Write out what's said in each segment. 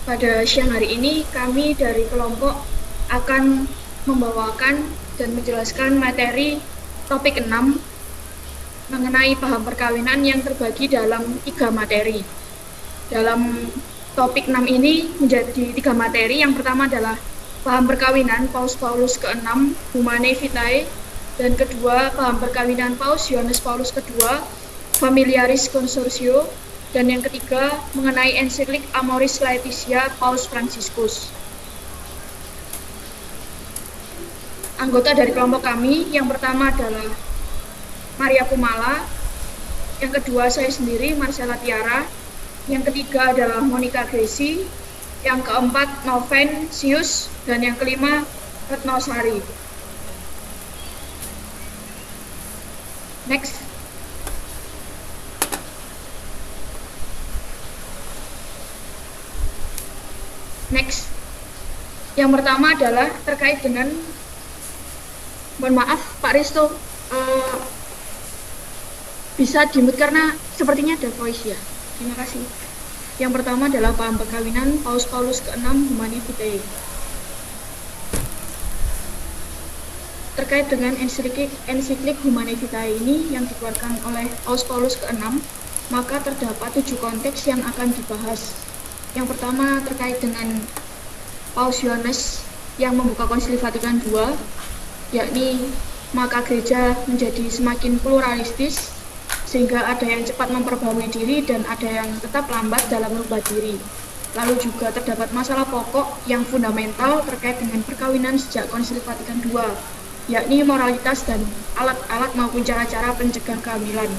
Pada siang hari ini kami dari kelompok akan membawakan dan menjelaskan materi topik 6 mengenai paham perkawinan yang terbagi dalam 3 materi. Dalam topik 6 ini menjadi 3 materi. Yang pertama adalah paham perkawinan Paus Paulus ke-6 Humanae Vitae, dan kedua paham perkawinan Paus Yohanes Paulus kedua Familiaris Consortio, dan yang ketiga mengenai ensiklik Amoris Laetitia Paus Fransiskus. Anggota dari kelompok kami yang pertama adalah Maria Kumala, yang kedua saya sendiri Marcella Tiara, yang ketiga adalah Monica Gracie, yang keempat Noven Sius, dan yang kelima Retno Sari. Next. Yang pertama adalah terkait dengan, mohon maaf Pak Risto, bisa di-mute karena sepertinya ada voice ya. Terima kasih. Yang pertama adalah paham perkawinan Paus Paulus ke-6 Humanae Vitae. Terkait dengan ensiklik Humanae Vitae ini yang dikeluarkan oleh Paus Paulus ke-6, maka terdapat 7 konteks yang akan dibahas. Yang pertama terkait dengan Paus Yohanes yang membuka Konsili Vatikan II, yakni maka gereja menjadi semakin pluralistis sehingga ada yang cepat memperbarui diri dan ada yang tetap lambat dalam merubah diri. Lalu juga terdapat masalah pokok yang fundamental terkait dengan perkawinan sejak Konsili Vatikan II, yakni moralitas dan alat-alat maupun cara-cara pencegah kehamilan.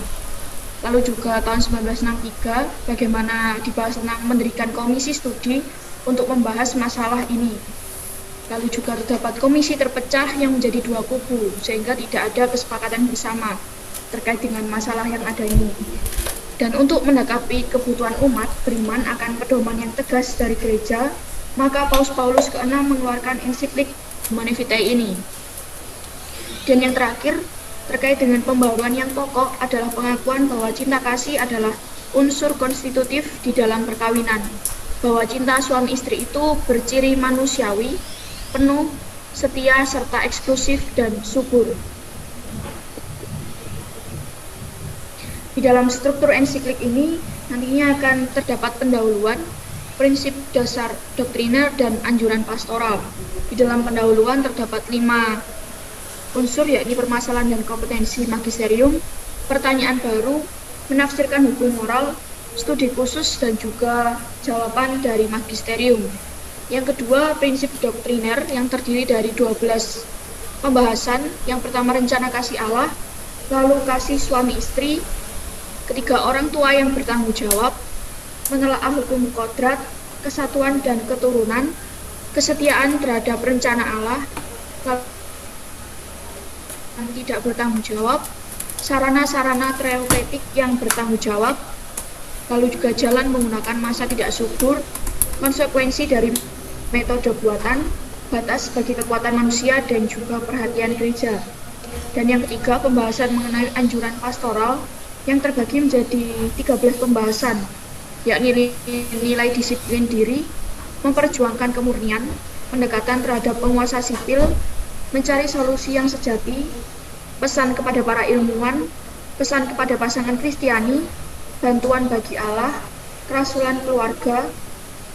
Lalu juga tahun 1963 bagaimana dibahas tentang mendirikan komisi studi untuk membahas masalah ini. Lalu juga terdapat komisi terpecah yang menjadi 2 kubu sehingga tidak ada kesepakatan bersama terkait dengan masalah yang ada ini. Dan untuk menanggapi kebutuhan umat beriman akan pedoman yang tegas dari gereja, maka Paus Paulus ke-6 mengeluarkan ensiklik Humanae Vitae ini. Dan yang terakhir, terkait dengan pembaruan yang pokok adalah pengakuan bahwa cinta kasih adalah unsur konstitutif di dalam perkawinan, bahwa cinta suami istri itu berciri manusiawi, penuh, setia, serta eksklusif dan subur. Di dalam struktur ensiklik ini nantinya akan terdapat pendahuluan, prinsip dasar doktriner, dan anjuran pastoral. Di dalam pendahuluan terdapat 5 unsur, yakni permasalahan dan kompetensi magisterium, pertanyaan baru, menafsirkan hukum moral, studi khusus, dan juga jawaban dari magisterium. Yang kedua, prinsip doktriner yang terdiri dari 12 pembahasan. Yang pertama, rencana kasih Allah, lalu kasih suami istri, ketiga orang tua yang bertanggung jawab, menelaah hukum kodrat, kesatuan dan keturunan, kesetiaan terhadap rencana Allah, yang tidak bertanggung jawab, sarana-sarana terapeutik yang bertanggung jawab, lalu juga jalan menggunakan masa tidak subur, konsekuensi dari metode buatan, batas bagi kekuatan manusia, dan juga perhatian gereja. Dan yang ketiga, pembahasan mengenai anjuran pastoral yang terbagi menjadi 13 pembahasan, yakni nilai disiplin diri, memperjuangkan kemurnian, pendekatan terhadap penguasa sipil, mencari solusi yang sejati, pesan kepada para ilmuwan, pesan kepada pasangan Kristiani, bantuan bagi Allah, kerasulan keluarga,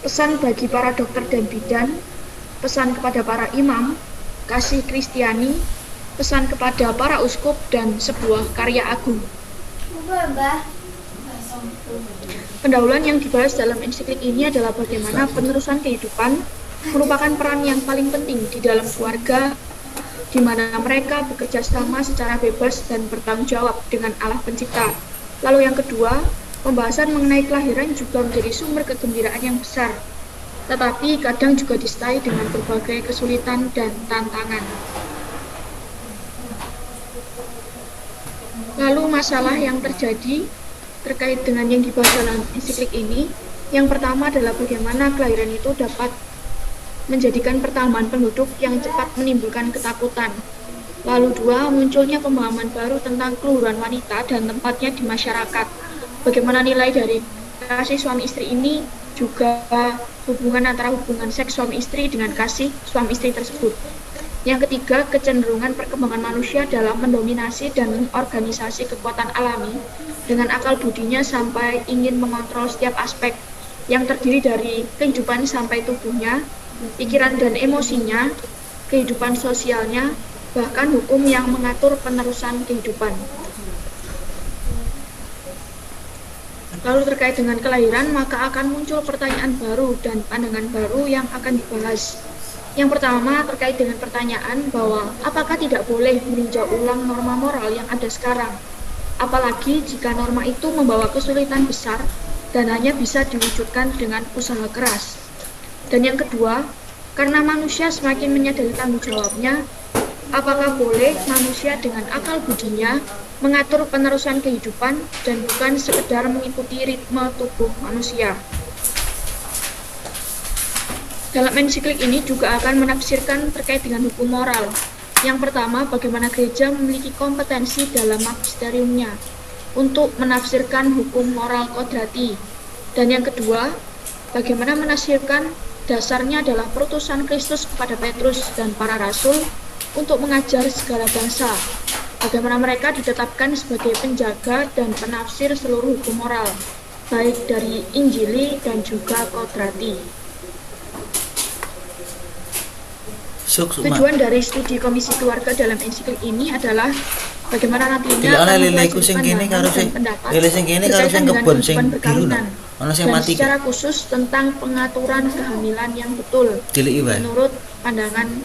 pesan bagi para dokter dan bidan, pesan kepada para imam, kasih Kristiani, pesan kepada para uskup, dan sebuah karya agung. Pendahuluan yang dibahas dalam ensiklik ini adalah bagaimana penerusan kehidupan merupakan peran yang paling penting di dalam keluarga, di mana mereka bekerja sama secara bebas dan bertanggung jawab dengan Allah Pencipta. Lalu yang kedua, pembahasan mengenai kelahiran juga menjadi sumber kegembiraan yang besar, tetapi kadang juga disertai dengan berbagai kesulitan dan tantangan. Lalu masalah yang terjadi terkait dengan yang dibahas dalam ensiklik ini, yang pertama adalah bagaimana kelahiran itu dapat menjadikan pertambahan penduduk yang cepat menimbulkan ketakutan. Lalu 2, munculnya pemahaman baru tentang keluhuran wanita dan tempatnya di masyarakat. Bagaimana nilai dari kasih suami istri ini juga hubungan antara hubungan seks suami istri dengan kasih suami istri tersebut. Yang ketiga, kecenderungan perkembangan manusia dalam mendominasi dan mengorganisasi kekuatan alami dengan akal budinya sampai ingin mengontrol setiap aspek yang terdiri dari kehidupan sampai tubuhnya, pikiran dan emosinya, kehidupan sosialnya, bahkan hukum yang mengatur penerusan kehidupan. Lalu terkait dengan kelahiran, maka akan muncul pertanyaan baru dan pandangan baru yang akan dibahas. Yang pertama terkait dengan pertanyaan bahwa apakah tidak boleh meninjau ulang norma moral yang ada sekarang, apalagi jika norma itu membawa kesulitan besar dan hanya bisa diwujudkan dengan usaha keras. Dan yang kedua, karena manusia semakin menyadari tanggung jawabnya, apakah boleh manusia dengan akal budinya mengatur penerusan kehidupan dan bukan sekedar mengikuti ritme tubuh manusia. Dalam ensiklik ini juga akan menafsirkan terkait dengan hukum moral. Yang pertama, bagaimana gereja memiliki kompetensi dalam magisteriumnya untuk menafsirkan hukum moral kodrati. Dan yang kedua, bagaimana menafsirkan dasarnya adalah perutusan Kristus kepada Petrus dan para rasul untuk mengajar segala bangsa, bagaimana mereka ditetapkan sebagai penjaga dan penafsir seluruh hukum moral, baik dari Injili dan juga kodrati. Tujuan dari studi Komisi Keluarga dalam ensiklik ini adalah bagaimana nantinya dan secara khusus tentang pengaturan kehamilan yang betul menurut pandangan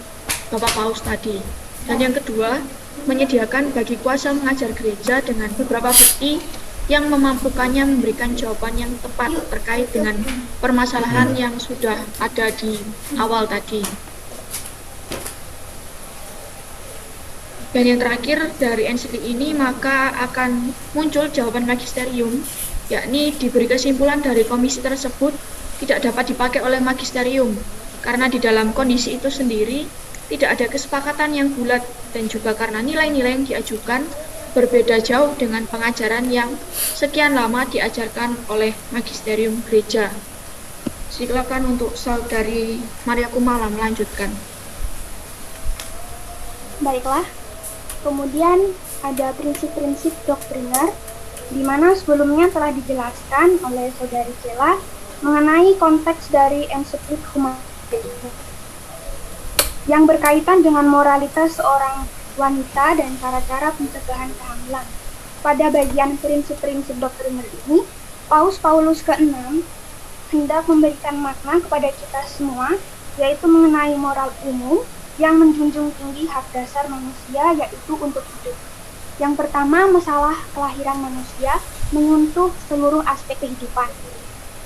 Bapak Paus tadi. Dan yang kedua, menyediakan bagi kuasa mengajar gereja dengan beberapa bukti yang memampukannya memberikan jawaban yang tepat terkait dengan permasalahan yang sudah ada di awal tadi. Dan yang terakhir dari ensiklik ini maka akan muncul jawaban magisterium, yakni diberi kesimpulan dari komisi tersebut tidak dapat dipakai oleh magisterium karena di dalam kondisi itu sendiri tidak ada kesepakatan yang bulat dan juga karena nilai-nilai yang diajukan berbeda jauh dengan pengajaran yang sekian lama diajarkan oleh magisterium gereja. Silakan untuk Saudari Maria Kumala melanjutkan. Baiklah. Kemudian ada prinsip-prinsip doktriner, di mana sebelumnya telah dijelaskan oleh Saudari Cela mengenai konteks dari ensiklik Humanae yang berkaitan dengan moralitas seorang wanita dan cara-cara pencegahan kehamilan. Pada bagian prinsip-prinsip doktriner ini, Paus Paulus ke-6 hendak memberikan makna kepada kita semua, yaitu mengenai moral umum yang menjunjung tinggi hak dasar manusia, yaitu untuk hidup. Yang pertama, masalah kelahiran manusia menyentuh seluruh aspek kehidupan.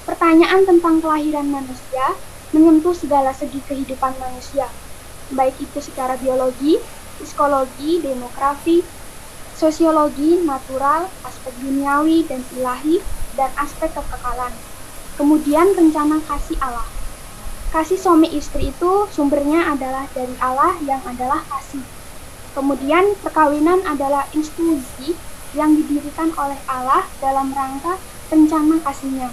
Pertanyaan tentang kelahiran manusia menyentuh segala segi kehidupan manusia, baik itu secara biologi, psikologi, demografi, sosiologi, natural, aspek duniawi dan ilahi, dan aspek kekekalan. Kemudian rencana kasih Allah. Kasih suami istri itu sumbernya adalah dari Allah yang adalah kasih. Kemudian perkawinan adalah institusi yang didirikan oleh Allah dalam rangka rencana kasihnya.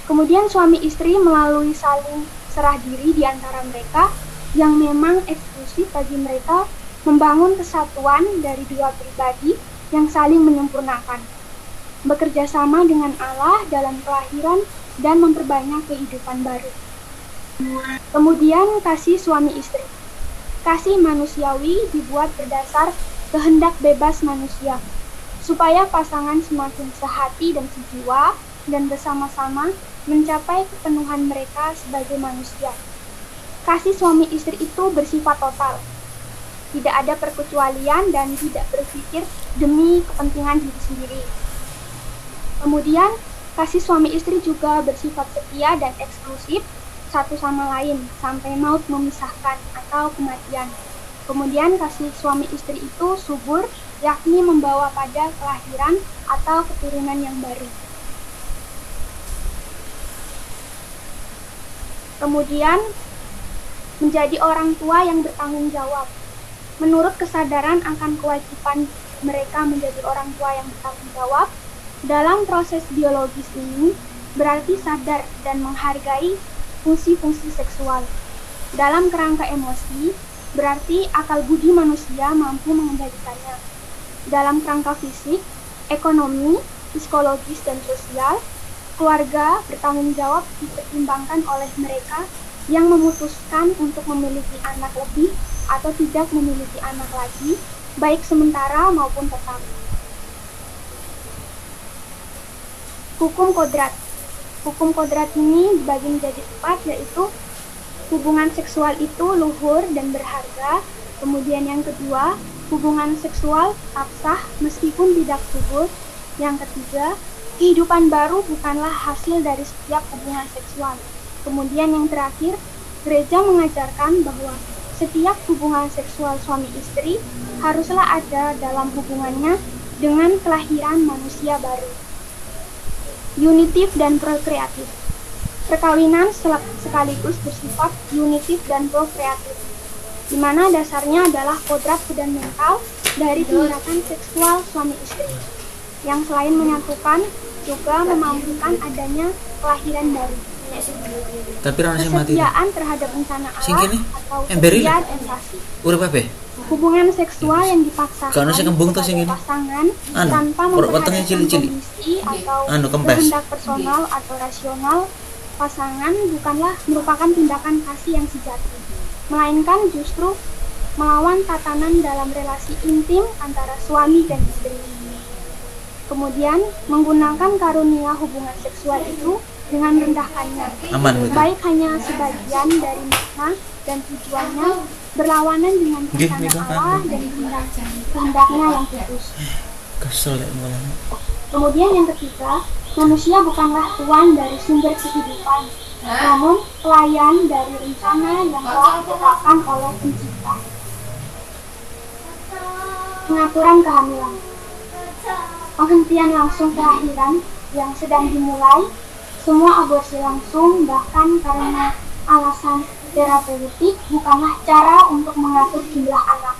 Kemudian suami istri melalui saling serah diri di antara mereka yang memang eksklusif bagi mereka membangun kesatuan dari dua pribadi yang saling menyempurnakan. Bekerja sama dengan Allah dalam kelahiran dan memperbanyak kehidupan baru. Kemudian kasih suami istri. Kasih manusiawi dibuat berdasar kehendak bebas manusia, supaya pasangan semakin sehati dan sejiwa dan bersama-sama mencapai kepenuhan mereka sebagai manusia. Kasih suami istri itu bersifat total. Tidak ada perkecualian dan tidak berpikir demi kepentingan diri sendiri. Kemudian, kasih suami istri juga bersifat setia dan eksklusif satu sama lain sampai maut memisahkan atau kematian. Kemudian kasih suami istri itu subur, yakni membawa pada kelahiran atau keturunan yang baru. Kemudian menjadi orang tua yang bertanggung jawab. Menurut kesadaran akan kewajiban mereka menjadi orang tua yang bertanggung jawab, dalam proses biologis ini, berarti sadar dan menghargai fungsi-fungsi seksual. Dalam kerangka emosi, berarti akal budi manusia mampu mengendalikannya. Dalam kerangka fisik, ekonomi, psikologis, dan sosial, keluarga bertanggung jawab dipertimbangkan oleh mereka yang memutuskan untuk memiliki anak lebih atau tidak memiliki anak lagi, baik sementara maupun tetap. Hukum kodrat. Hukum kodrat ini dibagi menjadi 4, yaitu hubungan seksual itu luhur dan berharga. Kemudian yang kedua, hubungan seksual absah meskipun tidak subur. Yang ketiga, kehidupan baru bukanlah hasil dari setiap hubungan seksual. Kemudian yang terakhir, gereja mengajarkan bahwa setiap hubungan seksual suami istri haruslah ada dalam hubungannya dengan kelahiran manusia baru. Unitif dan prokreatif. Perkawinan sekaligus bersifat unitif dan prokreatif, di mana dasarnya adalah kodrat fundamental dari tindakan seksual suami istri, yang selain menyatukan juga memampukan adanya kelahiran baru. Kesetiaan terhadap rencana Allah atau setia dan kasih. Hubungan seksual yang dipaksakan sebagai pasangan tanpa memperhatikan kondisi atau kehendak personal atau rasional pasangan bukanlah merupakan tindakan kasih yang sejati, melainkan justru melawan tatanan dalam relasi intim antara suami dan istri. Kemudian menggunakan karunia hubungan seksual itu dengan merendahkannya, baik hanya sebagian dari makna dan tujuannya berlawanan dengan rencana Allah dan kehendaknya yang kudus. Kemudian yang ketiga, manusia bukanlah tuan dari sumber kehidupan, namun pelayan dari rencana yang telah ditetapkan oleh Pencipta. Pengaturan kehamilan. Penghentian langsung kelahiran yang sedang dimulai, semua aborsi langsung bahkan karena alasan terapeutik bukanlah cara untuk mengatur jumlah anak.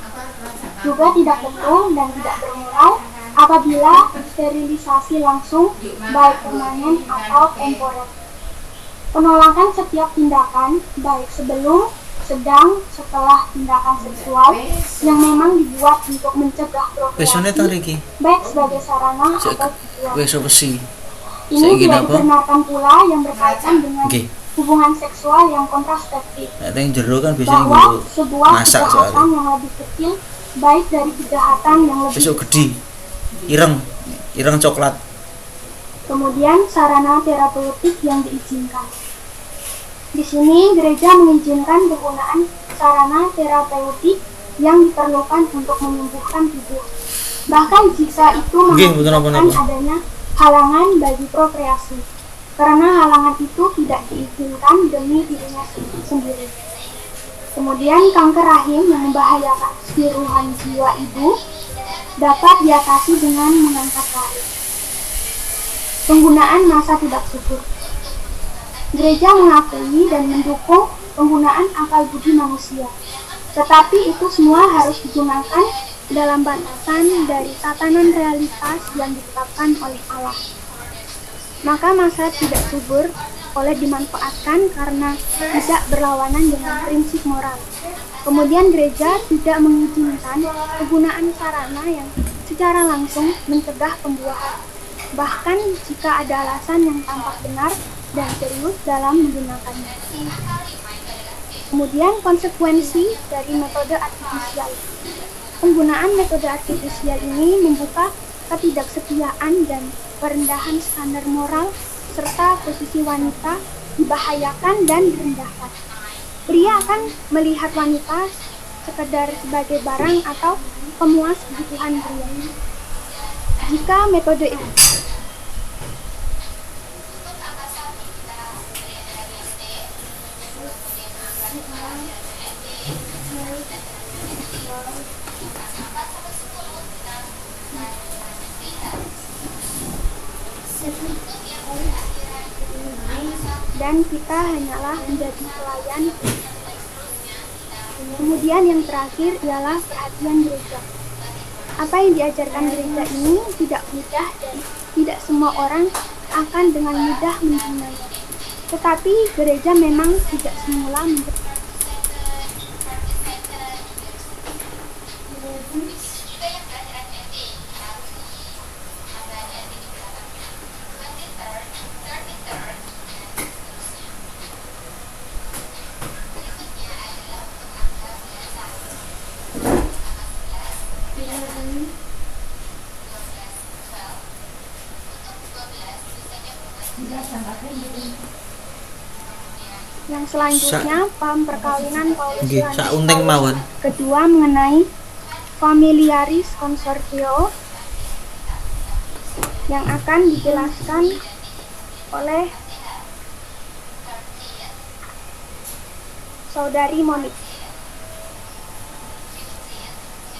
Juga tidak betul dan tidak bermoral apabila sterilisasi langsung baik permanen atau temporer. Penolakan setiap tindakan baik sebelum, sedang, setelah tindakan seksual yang memang dibuat untuk mencegah prokreasi, baik sebagai sarana atau tujuan. Ini tidak dibenarkan pula yang berkaitan dengan hubungan seksual yang kontraseptif, bahwa sebuah kejahatan yang lebih kecil baik dari kejahatan yang lebih gede, ireng coklat. Kemudian sarana terapeutik yang diizinkan. Di sini gereja mengizinkan penggunaan sarana terapeutik yang diperlukan untuk menyembuhkan tubuh, bahkan jika itu mengakibatkan adanya halangan bagi prokreasi, karena halangan itu tidak diizinkan demi dirinya sendiri. Kemudian kanker rahim yang membahayakan keseluruhan jiwa ibu dapat diatasi dengan mengangkat rahim. Penggunaan masa tidak subur. Gereja mengakui dan mendukung penggunaan akal budi manusia, tetapi itu semua harus digunakan dalam batasan dari tatanan realitas yang ditetapkan oleh Allah. Maka masa tidak subur boleh dimanfaatkan karena tidak berlawanan dengan prinsip moral. Kemudian gereja tidak mengizinkan penggunaan sarana yang secara langsung mencegah pembuahan, bahkan jika ada alasan yang tampak benar dan serius dalam menggunakannya. Kemudian konsekuensi dari metode artifisial. Penggunaan metode artifisial ini membuka ketidaksetiaan dan perendahan standar moral serta posisi wanita dibahayakan dan direndahkan. Pria akan melihat wanita sekedar sebagai barang atau pemuas kebutuhan pria. Jika metode itu dan kita hanyalah menjadi pelayan. Kemudian yang terakhir ialah perhatian gereja. Apa yang diajarkan gereja ini tidak mudah dan tidak semua orang akan dengan mudah menerimanya. Tetapi gereja memang tidak semula Yang selanjutnya, paham perkawinan Paulus Nggih, Yohanes sak unting mawon. kedua mengenai familiaris consortio yang akan dijelaskan oleh Saudari Monik.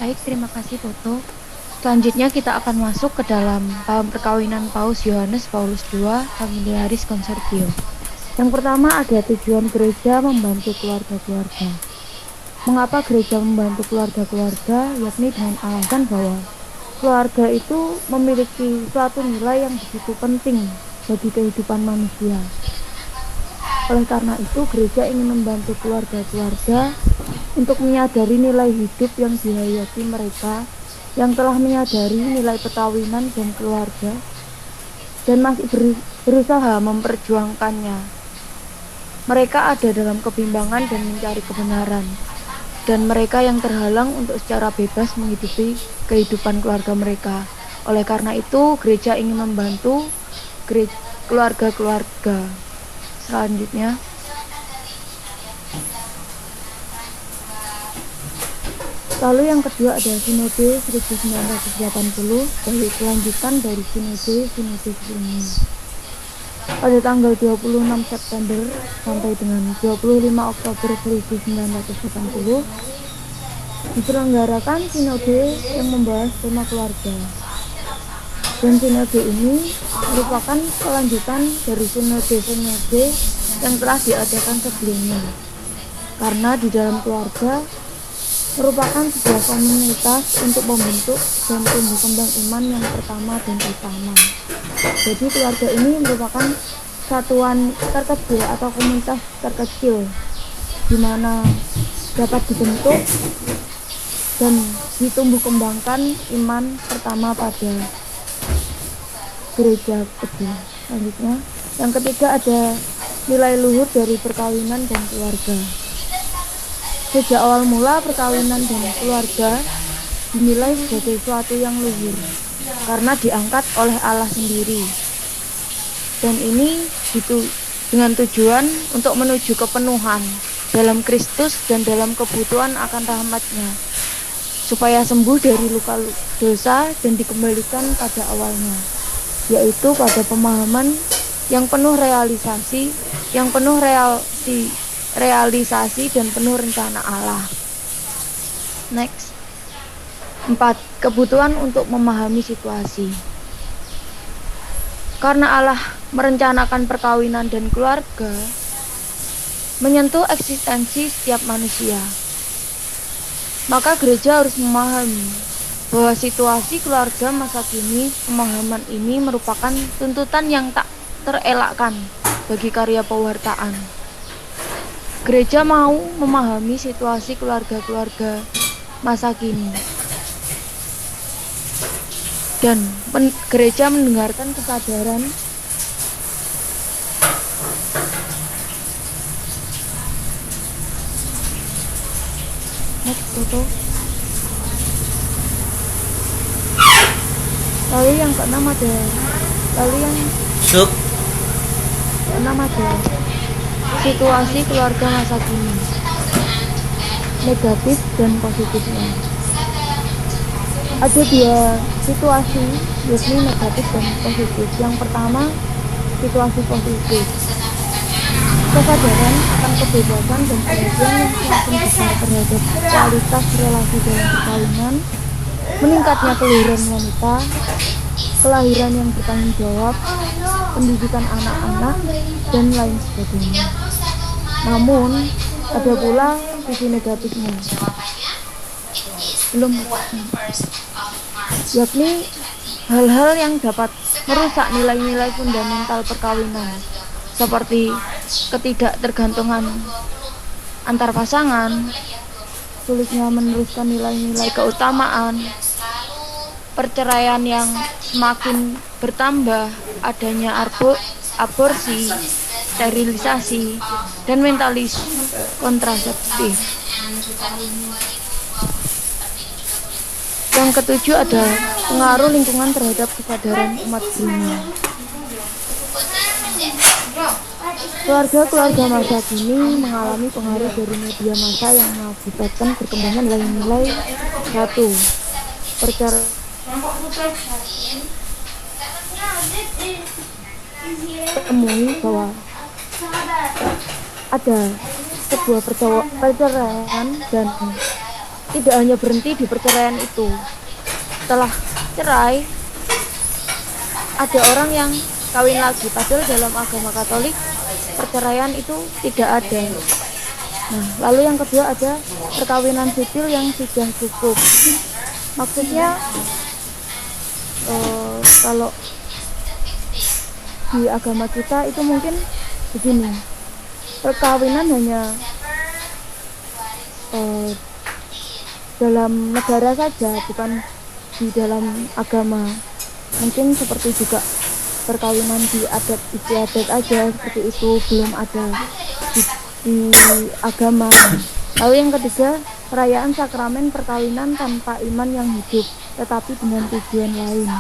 Baik, terima kasih Toto. Selanjutnya kita akan masuk ke dalam paham perkawinan Paus Yohanes Paulus II, Familiaris Consortio. Yang pertama ada tujuan gereja membantu keluarga-keluarga. Mengapa gereja membantu keluarga-keluarga? Yakni dengan alasan bahwa keluarga itu memiliki suatu nilai yang begitu penting bagi kehidupan manusia. Oleh karena itu, gereja ingin membantu keluarga-keluarga untuk menyadari nilai hidup yang dihayati mereka, yang telah menyadari nilai perkawinan dan keluarga, dan masih berusaha memperjuangkannya. Mereka ada dalam kebimbangan dan mencari kebenaran, dan mereka yang terhalang untuk secara bebas menghidupi kehidupan keluarga mereka. Oleh karena itu, gereja ingin membantu keluarga-keluarga. Selanjutnya, lalu yang kedua ada Sinode 1980, dari kelanjutan dari Sinode sebelumnya. Pada tanggal 26 September sampai dengan 25 Oktober 1980 diselenggarakan sinode yang membahas tema keluarga. Dan sinode ini merupakan kelanjutan dari sinode-sinode yang telah diadakan sebelumnya. Karena di dalam keluarga merupakan sebuah komunitas untuk membentuk dan tumbuh kembang iman yang pertama dan utama. Jadi keluarga ini merupakan satuan terkecil atau komunitas terkecil di mana dapat dibentuk dan ditumbuh kembangkan iman pertama pada gereja kecil. Selanjutnya, yang ketiga ada nilai luhur dari perkawinan dan keluarga. Sejak awal mula perkawinan dan keluarga dinilai sebagai suatu yang luhur karena diangkat oleh Allah sendiri, dan ini dengan tujuan untuk menuju kepenuhan dalam Kristus dan dalam kebutuhan akan rahmat-Nya, supaya sembuh dari luka dosa dan dikembalikan pada awalnya, yaitu pada pemahaman yang penuh realisasi dan penuh rencana Allah. Next. 4. Kebutuhan untuk memahami situasi. Karena Allah merencanakan perkawinan dan keluarga menyentuh eksistensi setiap manusia, maka gereja harus memahami bahwa situasi keluarga masa kini, pemahaman ini merupakan tuntutan yang tak terelakkan bagi karya pewartaan. Gereja mau memahami situasi keluarga-keluarga masa kini, dan gereja mendengarkan kesadaran lalu yang keenam ada situasi keluarga masa kini, negatif dan positifnya. Ada dua situasi, yakni negatif dan positif. Yang pertama, situasi positif. Kesadaran akan kebebasan dan perhatian yang semakin besar terhadap kualitas relasi dalam perkawinan, meningkatnya keluhuran wanita, kelahiran yang bertanggung jawab, pendidikan anak-anak, dan lain sebagainya. Namun, ada pula sisi negatifnya. Yakni hal-hal yang dapat merusak nilai-nilai fundamental perkawinan seperti ketidaktergantungan antar pasangan, sulitnya meneruskan nilai-nilai keutamaan, perceraian yang semakin bertambah, adanya aborsi, sterilisasi, dan mentalis kontraseptif. Yang ketujuh ada pengaruh lingkungan terhadap kesadaran umat dunia. Keluarga-keluarga masa kini mengalami pengaruh dari media massa yang mengakibatkan perkembangan nilai-nilai. 1. Perceraian temui bahwa ada sebuah perceraian dan tidak hanya berhenti di perceraian itu. Setelah cerai, ada orang yang kawin lagi, padahal dalam agama Katolik perceraian itu tidak ada. Nah, lalu yang kedua ada perkawinan sipil yang sudah cukup. Maksudnya kalau di agama kita itu mungkin begini, perkawinan hanya dalam negara saja, bukan di dalam agama. Mungkin seperti juga perkawinan di adat istiadat aja, seperti itu, belum ada di agama. Lalu yang ketiga, perayaan sakramen perkawinan tanpa iman yang hidup, tetapi dengan tujuan lain.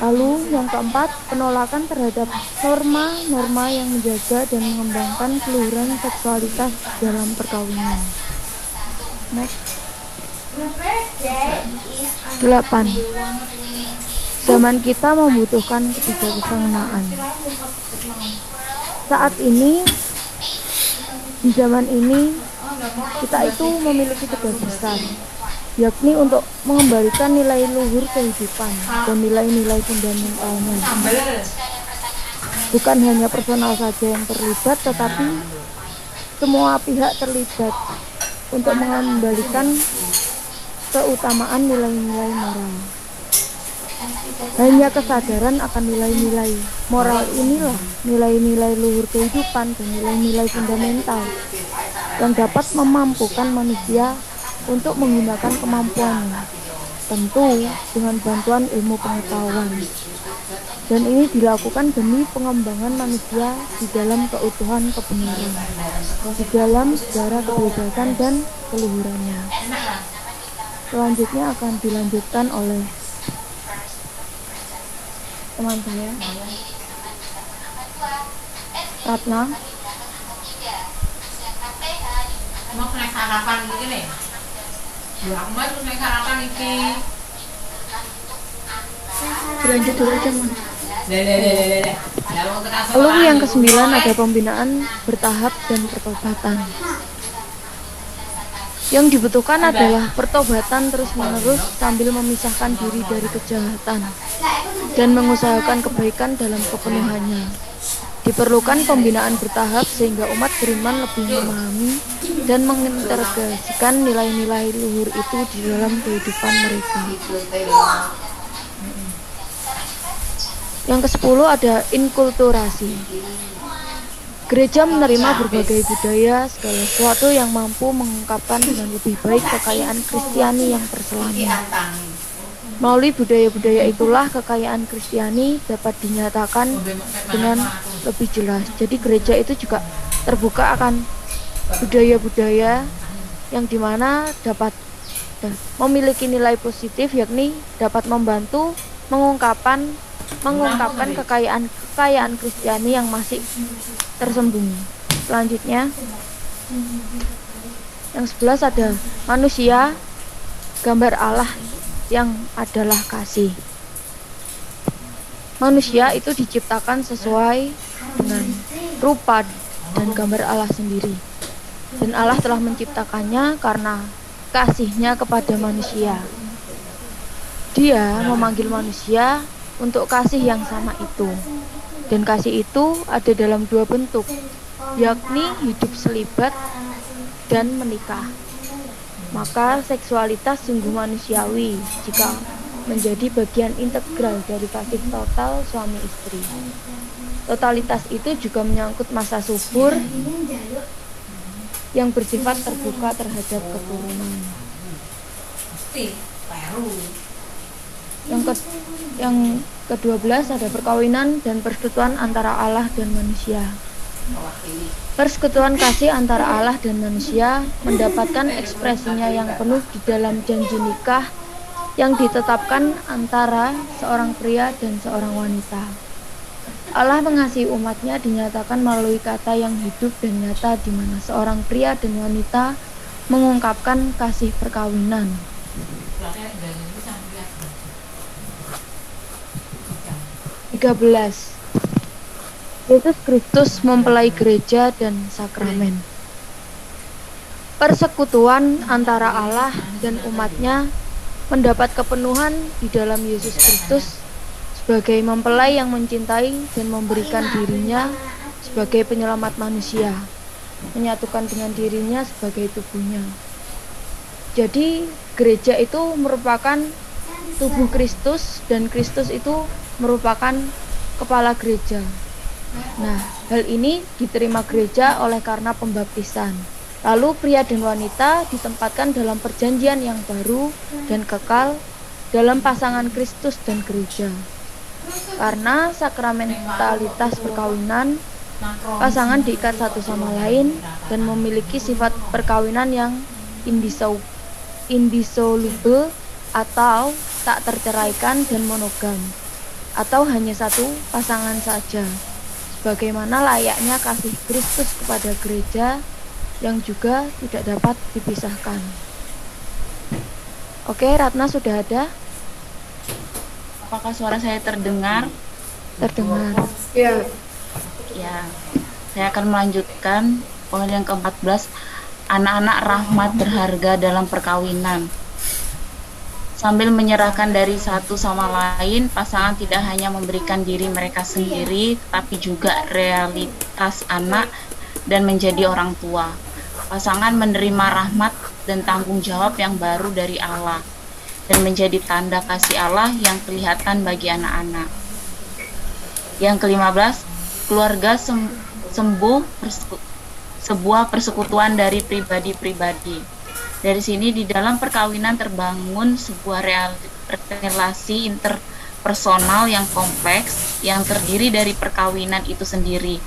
Lalu yang keempat, penolakan terhadap norma-norma yang menjaga dan mengembangkan keluhuran seksualitas dalam perkawinan. Next. 8. Zaman kita membutuhkan kebijaksanaan. Saat ini, di zaman ini, kita itu memiliki tugas besar, yakni untuk mengembalikan nilai luhur kehidupan dan nilai-nilai fundamentalnya. Bukan hanya personal saja yang terlibat, tetapi semua pihak terlibat untuk mengembalikan keutamaan nilai-nilai moral. Hanya kesadaran akan nilai-nilai moral inilah, nilai-nilai luhur kehidupan dan nilai-nilai fundamental yang dapat memampukan manusia untuk menggunakan kemampuannya, tentu dengan bantuan ilmu pengetahuan. Dan ini dilakukan demi pengembangan manusia di dalam keutuhan kebenaran, di dalam sejarah kebebasan dan keluhurannya. Selanjutnya akan dilanjutkan oleh teman saya, Ratna. Mau naik sarapan gitu nih. Aku mah terus naik sarapan iki. Berlanjut dulu aja, Mon. Lalu yang ke-9 ada pembinaan bertahap dan pertobatan. Yang dibutuhkan adalah pertobatan terus-menerus sambil memisahkan diri dari kejahatan dan mengusahakan kebaikan dalam kepenuhannya. Diperlukan pembinaan bertahap sehingga umat beriman lebih memahami dan mengintegrasikan nilai-nilai luhur itu di dalam kehidupan mereka. Yang ke-10 ada inkulturasi. Gereja menerima berbagai budaya, segala sesuatu yang mampu mengungkapkan dengan lebih baik kekayaan Kristiani yang terselami. Melalui budaya-budaya itulah kekayaan Kristiani dapat dinyatakan dengan lebih jelas. Jadi gereja itu juga terbuka akan budaya-budaya yang dimana dapat memiliki nilai positif, yakni dapat membantu mengungkapkan kekayaan Kristiani yang masih tersembunyi. Selanjutnya yang 11 ada manusia, gambar Allah yang adalah kasih. Manusia itu diciptakan sesuai dengan rupa dan gambar Allah sendiri, dan Allah telah menciptakannya karena kasih-Nya kepada manusia. Dia memanggil manusia untuk kasih yang sama itu, dan kasih itu ada dalam dua bentuk, yakni hidup selibat dan menikah. Maka seksualitas sungguh manusiawi jika menjadi bagian integral dari kasih total suami istri. Totalitas itu juga menyangkut masa subur yang bersifat terbuka terhadap keturunan. Yang ke-12 ada perkawinan dan persekutuan antara Allah dan manusia. Persekutuan kasih antara Allah dan manusia mendapatkan ekspresinya yang penuh di dalam janji nikah yang ditetapkan antara seorang pria dan seorang wanita. Allah mengasihi umatnya dinyatakan melalui kata yang hidup dan nyata di mana seorang pria dan wanita mengungkapkan kasih perkawinan. 13. Yesus Kristus mempelai gereja dan sakramen. Persekutuan antara Allah dan umatnya mendapat kepenuhan di dalam Yesus Kristus sebagai mempelai yang mencintai dan memberikan dirinya sebagai penyelamat manusia, menyatukan dengan dirinya sebagai tubuhnya. Jadi gereja itu merupakan tubuh Kristus dan Kristus itu merupakan kepala gereja. Nah, hal ini diterima gereja oleh karena pembaptisan. Lalu pria dan wanita ditempatkan dalam perjanjian yang baru dan kekal dalam pasangan Kristus dan gereja. Karena sakramentalitas perkawinan, pasangan diikat satu sama lain dan memiliki sifat perkawinan yang indissoluble atau tak terceraikan dan monogam, atau hanya satu pasangan saja, sebagaimana layaknya kasih Kristus kepada gereja yang juga tidak dapat dipisahkan. Oke, Ratna sudah ada? Apakah suara saya terdengar? Terdengar. Ya. Ya, saya akan melanjutkan poin yang ke-14, anak-anak rahmat berharga dalam perkawinan. Sambil menyerahkan dari satu sama lain, pasangan tidak hanya memberikan diri mereka sendiri, tapi juga realitas anak dan menjadi orang tua. Pasangan menerima rahmat dan tanggung jawab yang baru dari Allah dan menjadi tanda kasih Allah yang kelihatan bagi anak-anak. Yang ke-15, keluarga sebuah persekutuan dari pribadi-pribadi. Dari sini di dalam perkawinan terbangun sebuah relasi interpersonal yang kompleks yang terdiri dari perkawinan itu sendiri.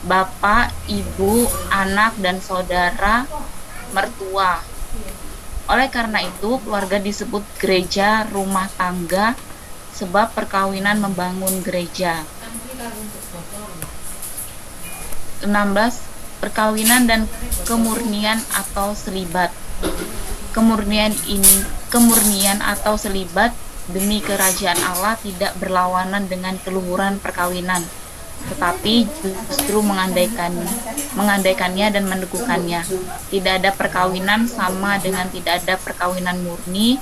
Bapak, ibu, anak, dan saudara mertua. Oleh karena itu, keluarga disebut gereja rumah tangga sebab perkawinan membangun gereja. 16. Perkawinan dan kemurnian atau selibat. Kemurnian atau selibat demi kerajaan Allah tidak berlawanan dengan keluhuran perkawinan, tetapi justru mengandaikannya dan meneguhkannya. Tidak ada perkawinan sama dengan tidak ada perkawinan murni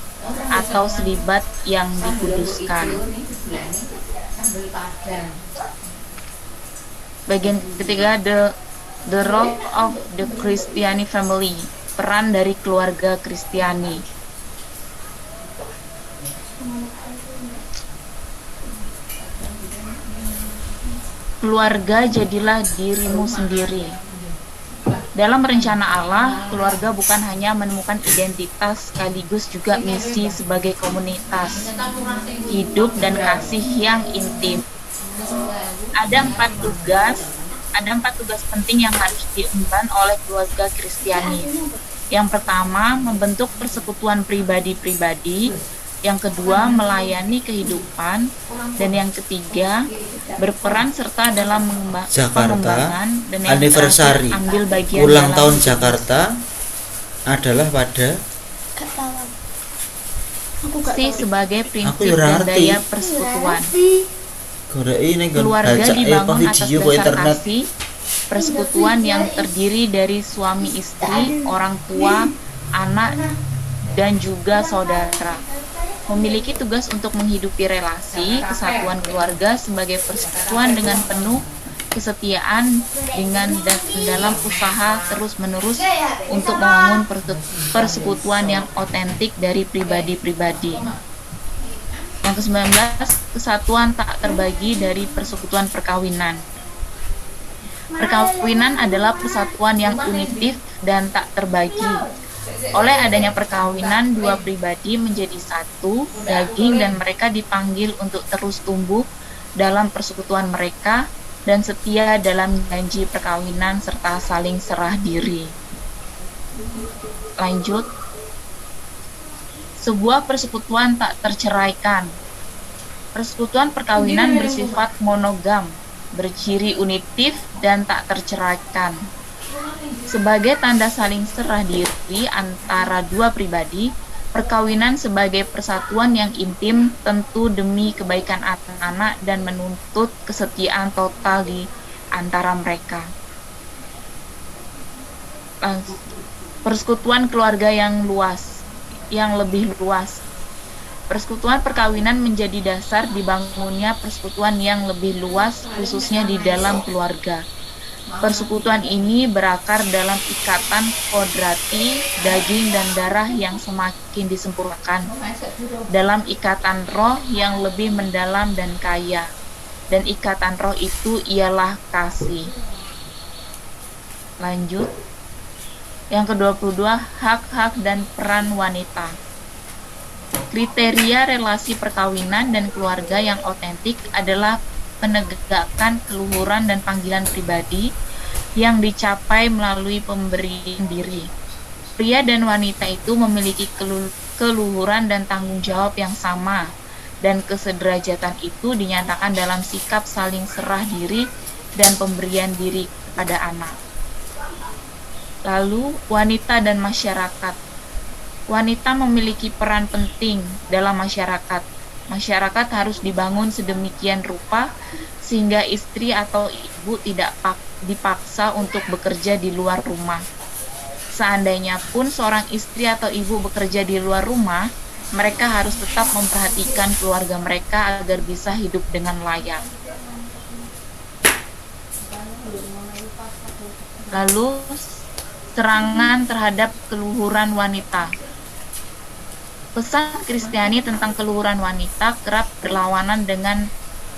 atau selibat yang dikuduskan. Bagian ketiga, the role of the Christian family, peran dari keluarga Kristiani. Keluarga jadilah dirimu sendiri. Dalam rencana Allah, keluarga bukan hanya menemukan identitas sekaligus juga misi sebagai komunitas hidup dan kasih yang intim. Ada empat tugas penting yang harus diemban oleh keluarga Kristiani. Yang pertama, membentuk persekutuan pribadi-pribadi. Yang kedua, melayani kehidupan. Dan yang ketiga, berperan serta dalam pengembangan. Dan yang Anniversary terakhir, ambil bagian ulang dalam tahun Jakarta adalah pada sebagai prinsip dan daya persekutuan. Keluarga dibangun atas dasar kasih, persekutuan yang terdiri dari suami istri, orang tua, anak, dan juga saudara. Memiliki tugas untuk menghidupi relasi kesatuan keluarga sebagai persekutuan dengan penuh kesetiaan dengan dan dalam usaha terus-menerus untuk membangun persekutuan yang otentik dari pribadi-pribadi. Yang ke-19, kesatuan tak terbagi dari persekutuan perkawinan. Perkawinan adalah persatuan yang unitif dan tak terbagi. Oleh adanya perkawinan, dua pribadi menjadi satu daging dan mereka dipanggil untuk terus tumbuh dalam persekutuan mereka dan setia dalam janji perkawinan serta saling serah diri. Lanjut. Sebuah persekutuan tak terceraikan. Persekutuan perkawinan bersifat monogam, berciri unitif dan tak terceraikan. Sebagai tanda saling serah diri antara dua pribadi, perkawinan sebagai persatuan yang intim tentu demi kebaikan anak-anak dan menuntut kesetiaan total di antara mereka. Persekutuan keluarga yang lebih luas. Persekutuan perkawinan menjadi dasar dibangunnya persekutuan yang lebih luas, khususnya di dalam keluarga. Persekutuan ini berakar dalam ikatan kodrati, daging dan darah yang semakin disempurnakan, dalam ikatan roh yang lebih mendalam dan kaya, dan ikatan roh itu ialah kasih. Lanjut. Yang ke-22, hak-hak dan peran wanita. Kriteria relasi perkawinan dan keluarga yang otentik adalah menegakkan keluhuran dan panggilan pribadi yang dicapai melalui pemberian diri. Pria dan wanita itu memiliki keluhuran dan tanggung jawab yang sama, dan kesederajatan itu dinyatakan dalam sikap saling serah diri dan pemberian diri kepada anak. Lalu, wanita dan masyarakat. Wanita memiliki peran penting dalam masyarakat. Masyarakat harus dibangun sedemikian rupa sehingga istri atau ibu tidak dipaksa untuk bekerja di luar rumah. Seandainya pun seorang istri atau ibu bekerja di luar rumah, mereka harus tetap memperhatikan keluarga mereka agar bisa hidup dengan layak. Lalu, serangan terhadap keluhuran wanita. Pesan Kristiani tentang keluhuran wanita kerap berlawanan dengan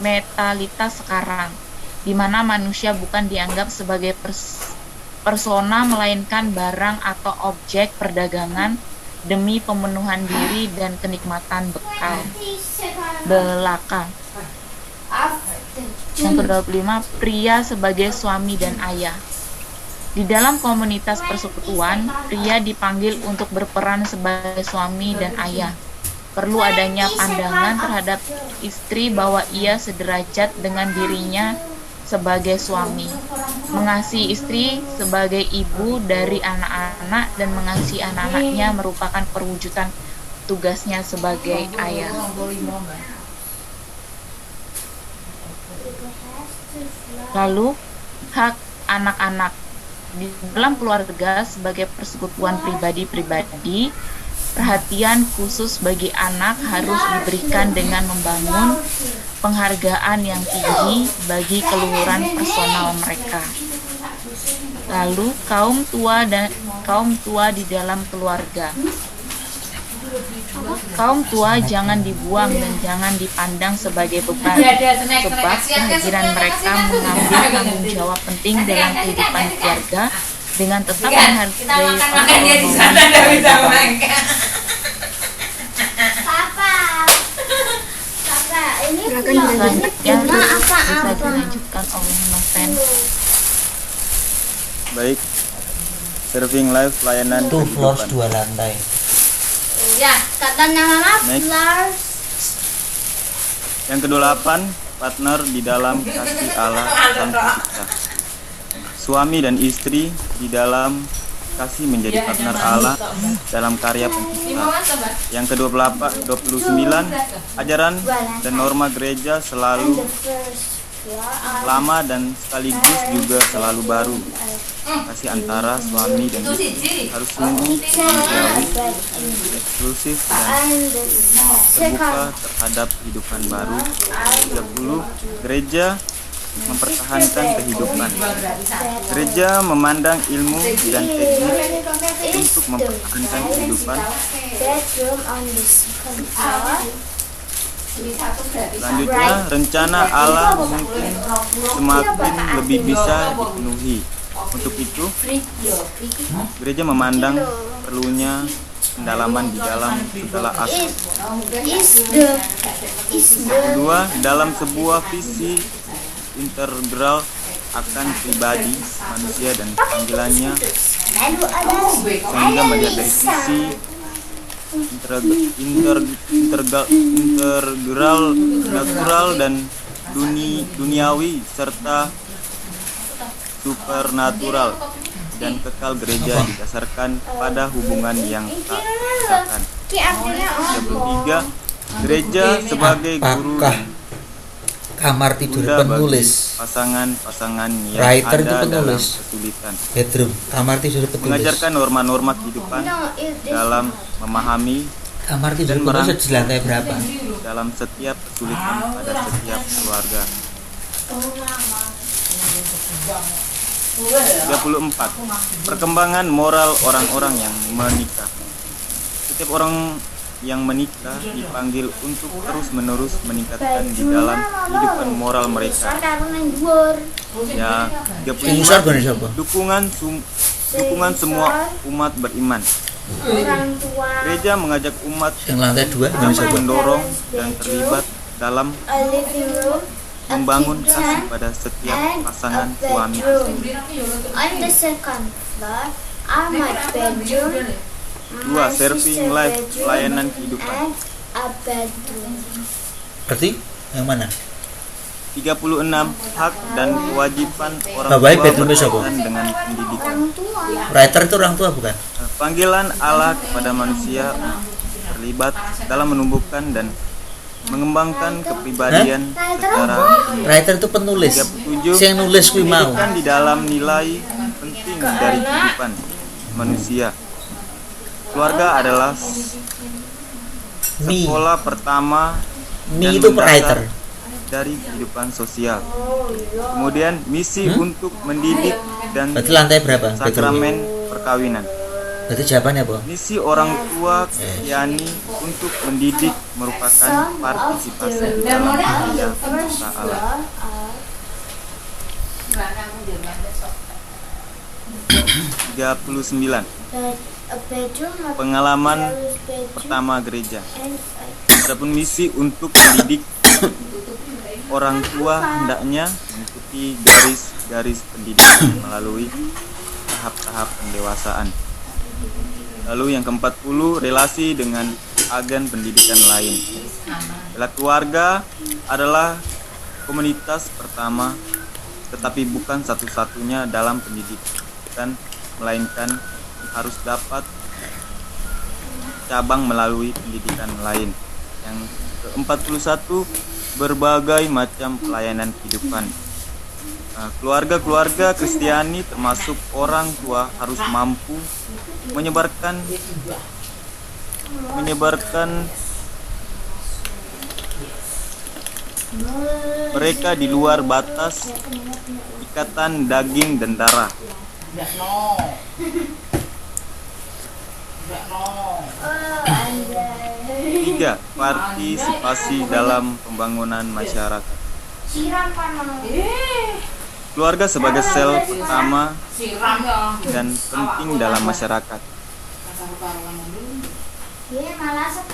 metalitas sekarang, di mana manusia bukan dianggap sebagai persona melainkan barang atau objek perdagangan demi pemenuhan diri dan kenikmatan belaka. Yang ke-25, pria sebagai suami dan ayah. Di dalam komunitas persekutuan, pria dipanggil untuk berperan sebagai suami dan ayah. Perlu adanya pandangan terhadap istri bahwa ia sederajat dengan dirinya sebagai suami, mengasihi istri sebagai ibu dari anak-anak, dan mengasihi anak-anaknya merupakan perwujudan tugasnya sebagai ayah. Lalu, hak anak-anak. Di dalam keluarga sebagai persekutuan pribadi-pribadi, perhatian khusus bagi anak harus diberikan dengan membangun penghargaan yang tinggi bagi keluhuran personal mereka. Lalu, kaum tua di dalam keluarga. Kaum tua jangan dibuang dan jangan dipandang sebagai beban, sebab kehadiran mereka mengambil tanggung jawab penting dalam kehidupan keluarga dengan tetap menghargai selanjutnya bisa dilanjutkan oleh Noven. Baik, serving live layanan Two floors, 2 lantai. Ya, katanya Mama Next. floors. Yang ke-28, partner di dalam kasih Allah Sang Pencipta. Suami dan istri di dalam kasih menjadi partner Allah dalam karya pencipta. Yang ke-29, ajaran dan norma gereja selalu lama dan sekaligus juga selalu baru. Kasih antara suami dan istri harus sungguh manusiawi, eksklusif dan terbuka terhadap kehidupan baru. 30, gereja mempertahankan kehidupan. Gereja memandang ilmu dan teknik untuk mempertahankan kehidupan. Selanjutnya, rencana Allah mungkin semakin lebih bisa dipenuhi. Untuk itu, gereja memandang perlunya pendalaman di dalam segala aspek. Kedua, dalam sebuah visi integral akan pribadi manusia dan panggilannya, sehingga melihat dari sisi integral, natural dan duniawi serta supernatural, dan kekal gereja didasarkan pada hubungan yang tak terpisahkan. 33. Gereja sebagai guru Apakah kamar tidur Buddha penulis, bagi pasangan-pasangan yang writer itu ada dalam penulis, kesulitan, bedroom, kamar tidur penulis, mengajarkan norma-norma kehidupan dalam memahami kamar tidur dan penulis di lantai berapa? dalam setiap kesulitan pada setiap keluarga. 34. Perkembangan moral orang-orang yang menikah. Setiap orang yang menikah dipanggil untuk terus-menerus meningkatkan di dalam kehidupan moral mereka. Ya, 35. Dukungan semua umat beriman. Gereja mengajak umat Yang lantai 2 untuk mendorong dan terlibat dalam membangun kasih pada setiap pasangan suami istri. On the second floor are my bedroom, 2. Serving life, pelayanan kehidupan. a bedroom. Berarti yang mana? 36. Hak dan kewajiban orang Bapak, tua bedroomnya siapa? berkaitan dengan pendidikan. Writer itu orang tua bukan? Panggilan Allah kepada manusia terlibat dalam menumbuhkan dan mengembangkan kepribadian secara Writer itu penulis. 37. Yang nulis kuwi mau. Pendidikan di dalam nilai penting dari kehidupan manusia. Keluarga adalah Mi, sekolah pertama Mi dan itu mendasar writer. dari kehidupan sosial. Kemudian misi untuk mendidik dan Berarti lantai berapa? sakramen perkawinan. Berarti jawabannya apa? Misi orang tua Kristiani untuk mendidik merupakan partisipasi dalam karya pencipta Allah. 39. Pengalaman pertama gereja. Adapun misi untuk mendidik orang tua hendaknya mengikuti garis-garis pendidikan melalui tahap-tahap pendewasaan. Lalu yang ke-40, relasi dengan agen pendidikan lain. Keluarga adalah komunitas pertama, tetapi bukan satu-satunya dalam pendidikan, melainkan harus dapat cabang melalui pendidikan lain. Yang ke-41, berbagai macam pelayanan kehidupan. Keluarga-keluarga Kristiani termasuk orang tua harus mampu menyebarkan mereka di luar batas ikatan daging dan darah. 3. Partisipasi dalam pembangunan masyarakat. Keluarga sebagai sel pertama dan penting dalam masyarakat.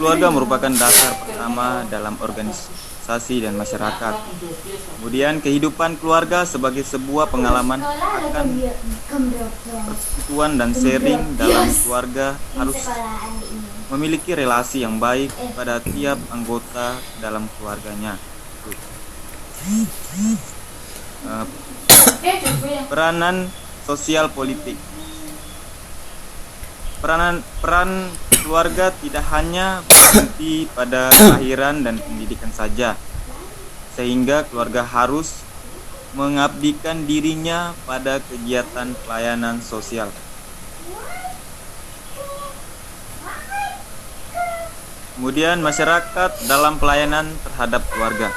Keluarga merupakan dasar pertama dalam organisasi dan masyarakat. Kemudian kehidupan keluarga sebagai sebuah pengalaman akan persekutuan dan sharing dalam keluarga harus memiliki relasi yang baik pada tiap anggota dalam keluarganya. Peranan sosial politik. Peran keluarga tidak hanya berhenti pada kelahiran dan pendidikan saja, sehingga keluarga harus mengabdikan dirinya pada kegiatan pelayanan sosial. Kemudian masyarakat dalam pelayanan terhadap keluarga.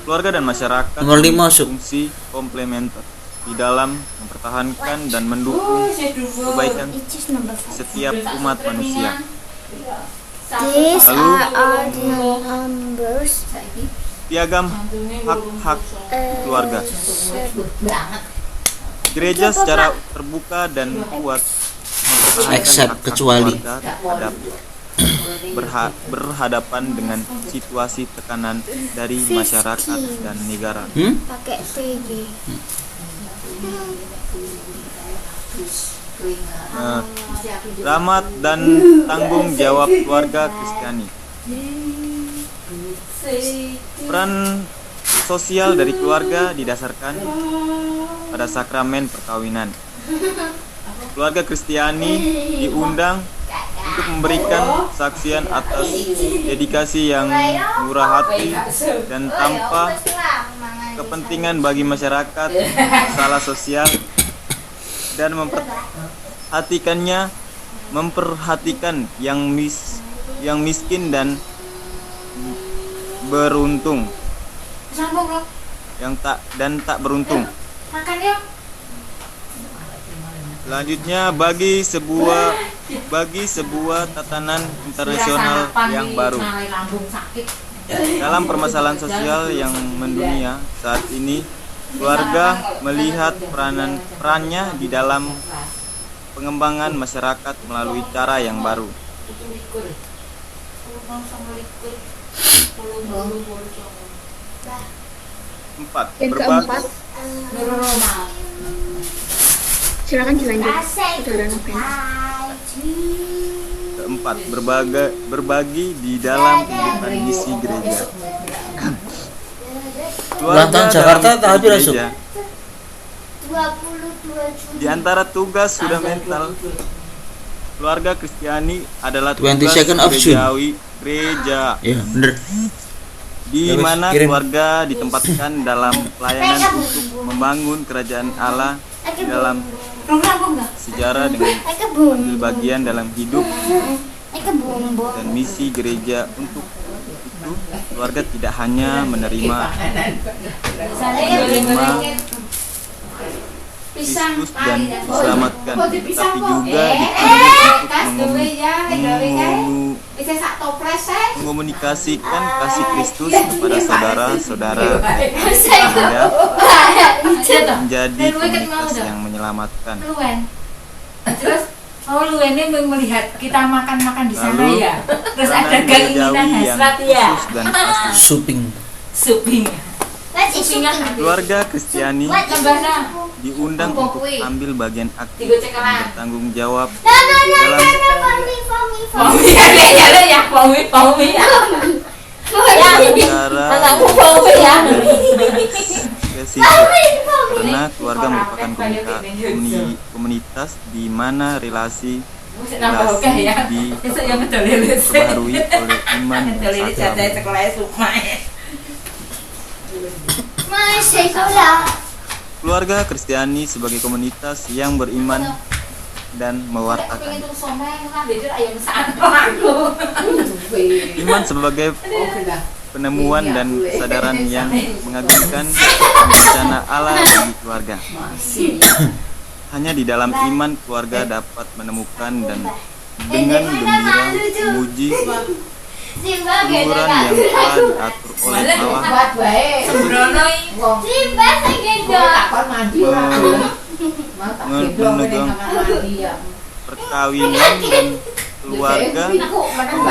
Keluarga dan masyarakat memiliki fungsi komplementer di dalam mempertahankan dan mendukung kebaikan setiap umat manusia. These Lalu are the numbers. piagam hak-hak keluarga. Gereja secara terbuka dan kuat mempertahankan Except hak-hak kecuali. keluarga terhadap berhadapan dengan situasi tekanan dari masyarakat dan negara. Pakai TG. Rahmat dan tanggung jawab keluarga Kristiani. Peran sosial dari keluarga didasarkan pada sakramen perkawinan. Keluarga Kristiani diundang untuk memberikan saksian atas dedikasi yang murah hati dan tanpa kepentingan bagi masyarakat, masalah sosial, dan memperhatikan yang miskin dan beruntung, tak beruntung. Selanjutnya bagi sebuah tatanan internasional yang baru dalam permasalahan sosial yang mendunia saat ini, keluarga melihat perannya di dalam pengembangan masyarakat melalui cara yang baru. 4. Yang keempat, silakan dilanjut, saudara Noven. Keempat, berbagi di dalam kehidupan misi gereja. Ulang tahun Jakarta tak habis langsung. Di antara tugas fundamental keluarga Kristiani adalah tugas 22nd of June. gereja, Iya, bener. di Ya, wis, mana kirim. keluarga ditempatkan dalam pelayanan untuk membangun kerajaan Allah di dalam sejarah dengan ambil bagian dalam hidup dan misi gereja. Untuk itu, keluarga tidak hanya menerima Kristus dan diselamatkan, tetapi juga dituntut untuk mengomunikasikan kasih Kristus kepada saudara-saudara Anda, menjadi komunitas yang menyelamatkan. Terus lu ini melihat kita makan-makan di sana Lalu, ya. Terus ada peranan keinginan gerejawi yang hasrat ya. khusus dan asli. Suping. Suping. Keluarga Kristiani Tambahna. diundang untuk ambil bagian aktif Tiga cekalan. dan bertanggung jawab dalam Pomi ya, pomi ya. cara ya. spesifik, karena keluarga merupakan komunitas di mana relasi diperbarui oleh iman dan sakramen. Keluarga Kristiani sebagai komunitas yang beriman dan mewartakan. Iman sebagai penemuan dan kesadaran yang mengagumkan rencana Allah bagi keluarga. Hanya di dalam iman keluarga dapat menemukan dan dengan gembira memuji keluhuran yang telah diatur oleh Allah, memegang perkawinan dan keluarga,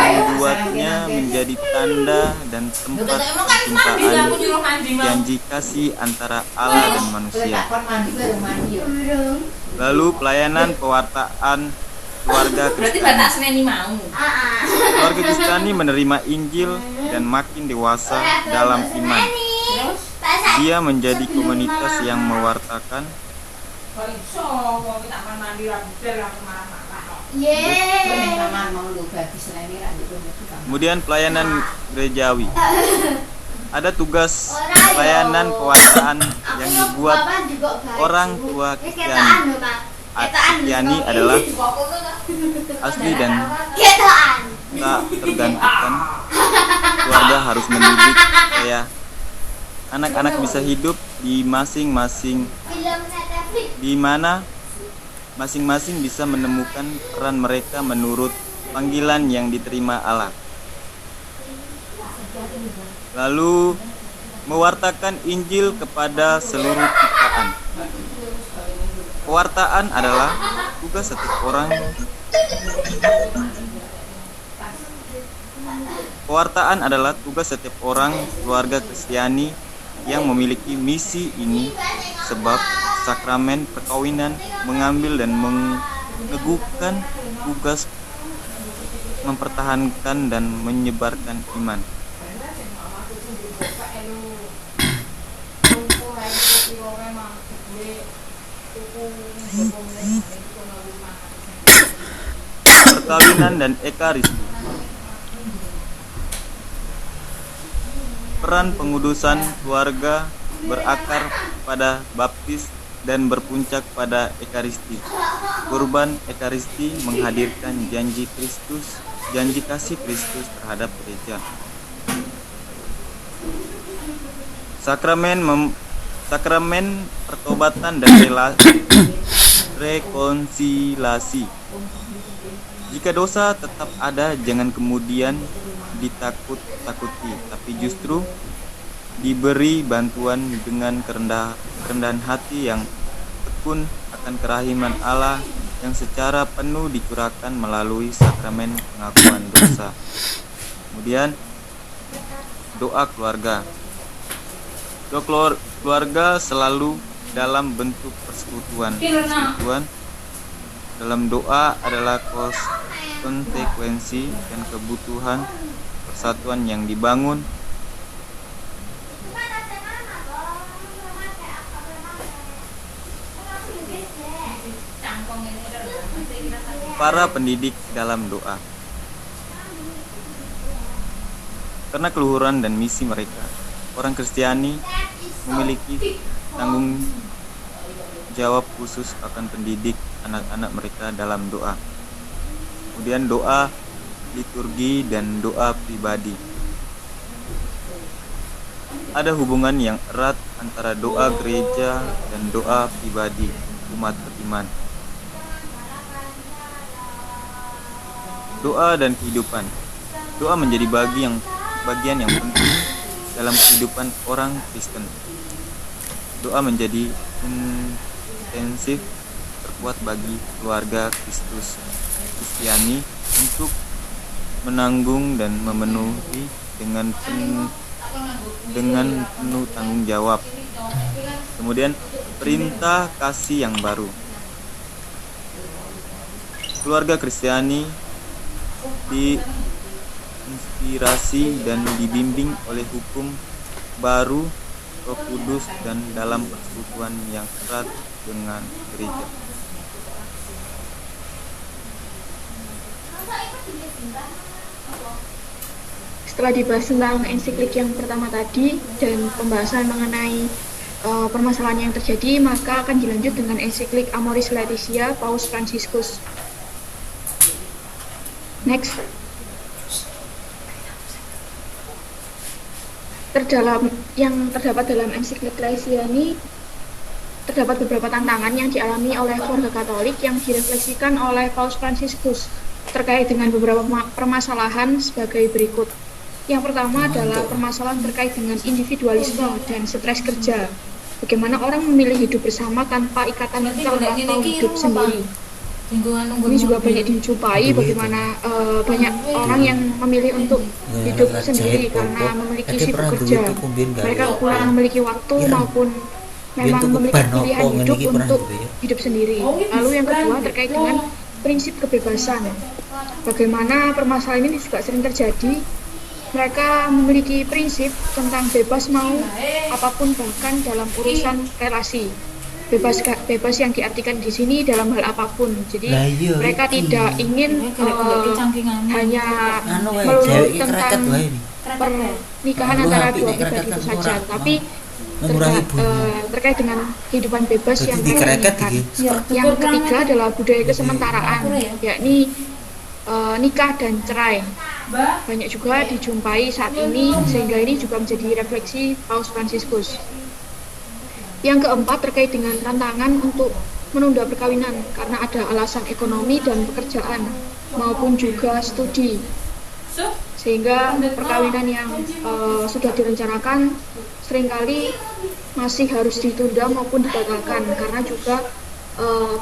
membuatnya menjadi tanda dan tempat kejumpaan janji kasih antara Allah dan manusia. Lalu pelayanan pewartaan keluarga Kristiani. Keluarga Kristiani menerima Injil dan makin dewasa dalam iman. Dia menjadi komunitas yang mewartakan kemudian pelayanan gerejawi. Ada tugas pelayanan pewartaan yang dibuat orang tua Kristiani. Kristiani adalah asli dan tak tergantikan. Keluarga harus mendidik supaya anak-anak bisa hidup di masing-masing, di mana masing-masing bisa menemukan peran mereka menurut panggilan yang diterima Allah. Lalu mewartakan Injil kepada seluruh ciptaan. Pewartaan adalah tugas setiap orang. Pewartaan adalah tugas setiap orang keluarga Kristiani yang memiliki misi ini, sebab sakramen perkawinan mengambil dan meneguhkan tugas mempertahankan dan menyebarkan iman. Perkawinan dan ekaristi. Peran pengudusan keluarga berakar pada baptis dan berpuncak pada ekaristi. Kurban ekaristi menghadirkan janji Kristus, janji kasih Kristus terhadap gereja. Sakramen pertobatan dan rekonsiliasi. Jika dosa tetap ada, jangan kemudian ditakut-takuti, tapi justru diberi bantuan dengan kerendahan hati yang tekun akan kerahiman Allah yang secara penuh dicurahkan melalui sakramen pengakuan dosa. Kemudian doa keluarga. Doa keluarga selalu dalam bentuk persekutuan. Persekutuan dalam doa adalah konsekuensi dan kebutuhan persatuan yang dibangun para pendidik dalam doa. Karena keluhuran dan misi mereka, orang Kristiani memiliki tanggung jawab khusus akan pendidik anak-anak mereka dalam doa. Kemudian doa liturgi dan doa pribadi. Ada hubungan yang erat antara doa gereja dan doa pribadi umat beriman. Doa dan kehidupan. Doa menjadi bagian yang penting dalam kehidupan orang Kristen. Doa menjadi intensif terkuat bagi keluarga Kristiani untuk menanggung dan memenuhi dengan penuh tanggung jawab. Kemudian perintah kasih yang baru. Keluarga Kristiani diinspirasi dan dibimbing oleh hukum baru Roh Kudus dan dalam persekutuan yang erat dengan gereja. Setelah dibahas tentang ensiklik yang pertama tadi dan pembahasan mengenai permasalahan yang terjadi, maka akan dilanjut dengan ensiklik Amoris Laetitia Paus Fransiskus. Next. Yang terdapat dalam ensiklik Laetitia ini terdapat beberapa tantangan yang dialami oleh keluarga Katolik yang direfleksikan oleh Paus Fransiskus terkait dengan beberapa permasalahan sebagai berikut. Yang pertama adalah permasalahan terkait dengan individualisme dan stres kerja. Bagaimana orang memilih hidup bersama tanpa ikatan mental atau hidup sendiri. Ini juga banyak dijumpai bagaimana banyak orang yang memilih untuk hidup sendiri karena memiliki sibuk kerja. Mereka kurang memiliki waktu maupun memang memiliki pilihan hidup untuk hidup sendiri. Lalu yang kedua terkait dengan prinsip kebebasan. Bagaimana permasalahan ini juga sering terjadi. Mereka memiliki prinsip tentang bebas mau apapun bahkan dalam urusan relasi. Bebas yang diartikan di sini dalam hal apapun. Jadi mereka tidak ingin hanya melulu tentang pernikahan antara dua pribadi itu saja, tapi terkait dengan kehidupan bebas yang mereka inginkan. Yang ketiga adalah budaya kesementaraan, yakni nikah dan cerai. Banyak juga dijumpai saat ini, sehingga ini juga menjadi refleksi Paus Fransiskus. Yang keempat terkait dengan tantangan untuk menunda perkawinan karena ada alasan ekonomi dan pekerjaan maupun juga studi, sehingga perkawinan yang sudah direncanakan seringkali masih harus ditunda maupun dibatalkan karena juga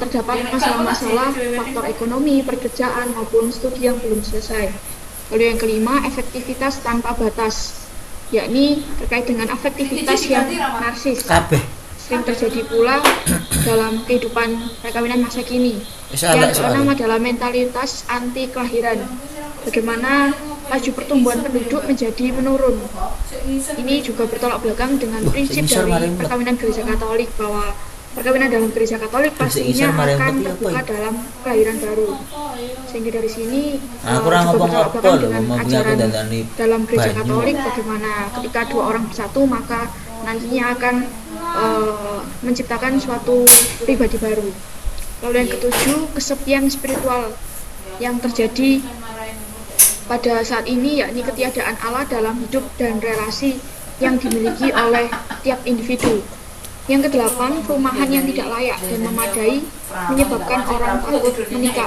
terdapat masalah-masalah faktor ekonomi, pekerjaan maupun studi yang belum selesai. Lalu yang kelima, efektivitas tanpa batas, yakni terkait dengan afektivitas yang narsis. Sering terjadi pula dalam kehidupan perkawinan masa kini. Yang keenam adalah mentalitas anti kelahiran. Bagaimana laju pertumbuhan penduduk menjadi menurun. Ini juga bertolak belakang dengan prinsip dari perkawinan Gereja Katolik, bahwa perkawinan dalam Gereja Katolik pastinya akan terbuka dalam kelahiran baru. Sehingga dari sini juga bertolak belakang dengan ajaran dalam Gereja Katolik, bagaimana ketika dua orang bersatu maka nantinya akan menciptakan suatu pribadi baru. Lalu yang ketujuh, kesepian spiritual yang terjadi pada saat ini, yakni ketiadaan Allah dalam hidup dan relasi yang dimiliki oleh tiap individu. Yang kedelapan, perumahan yang tidak layak dan memadai menyebabkan orang takut menikah.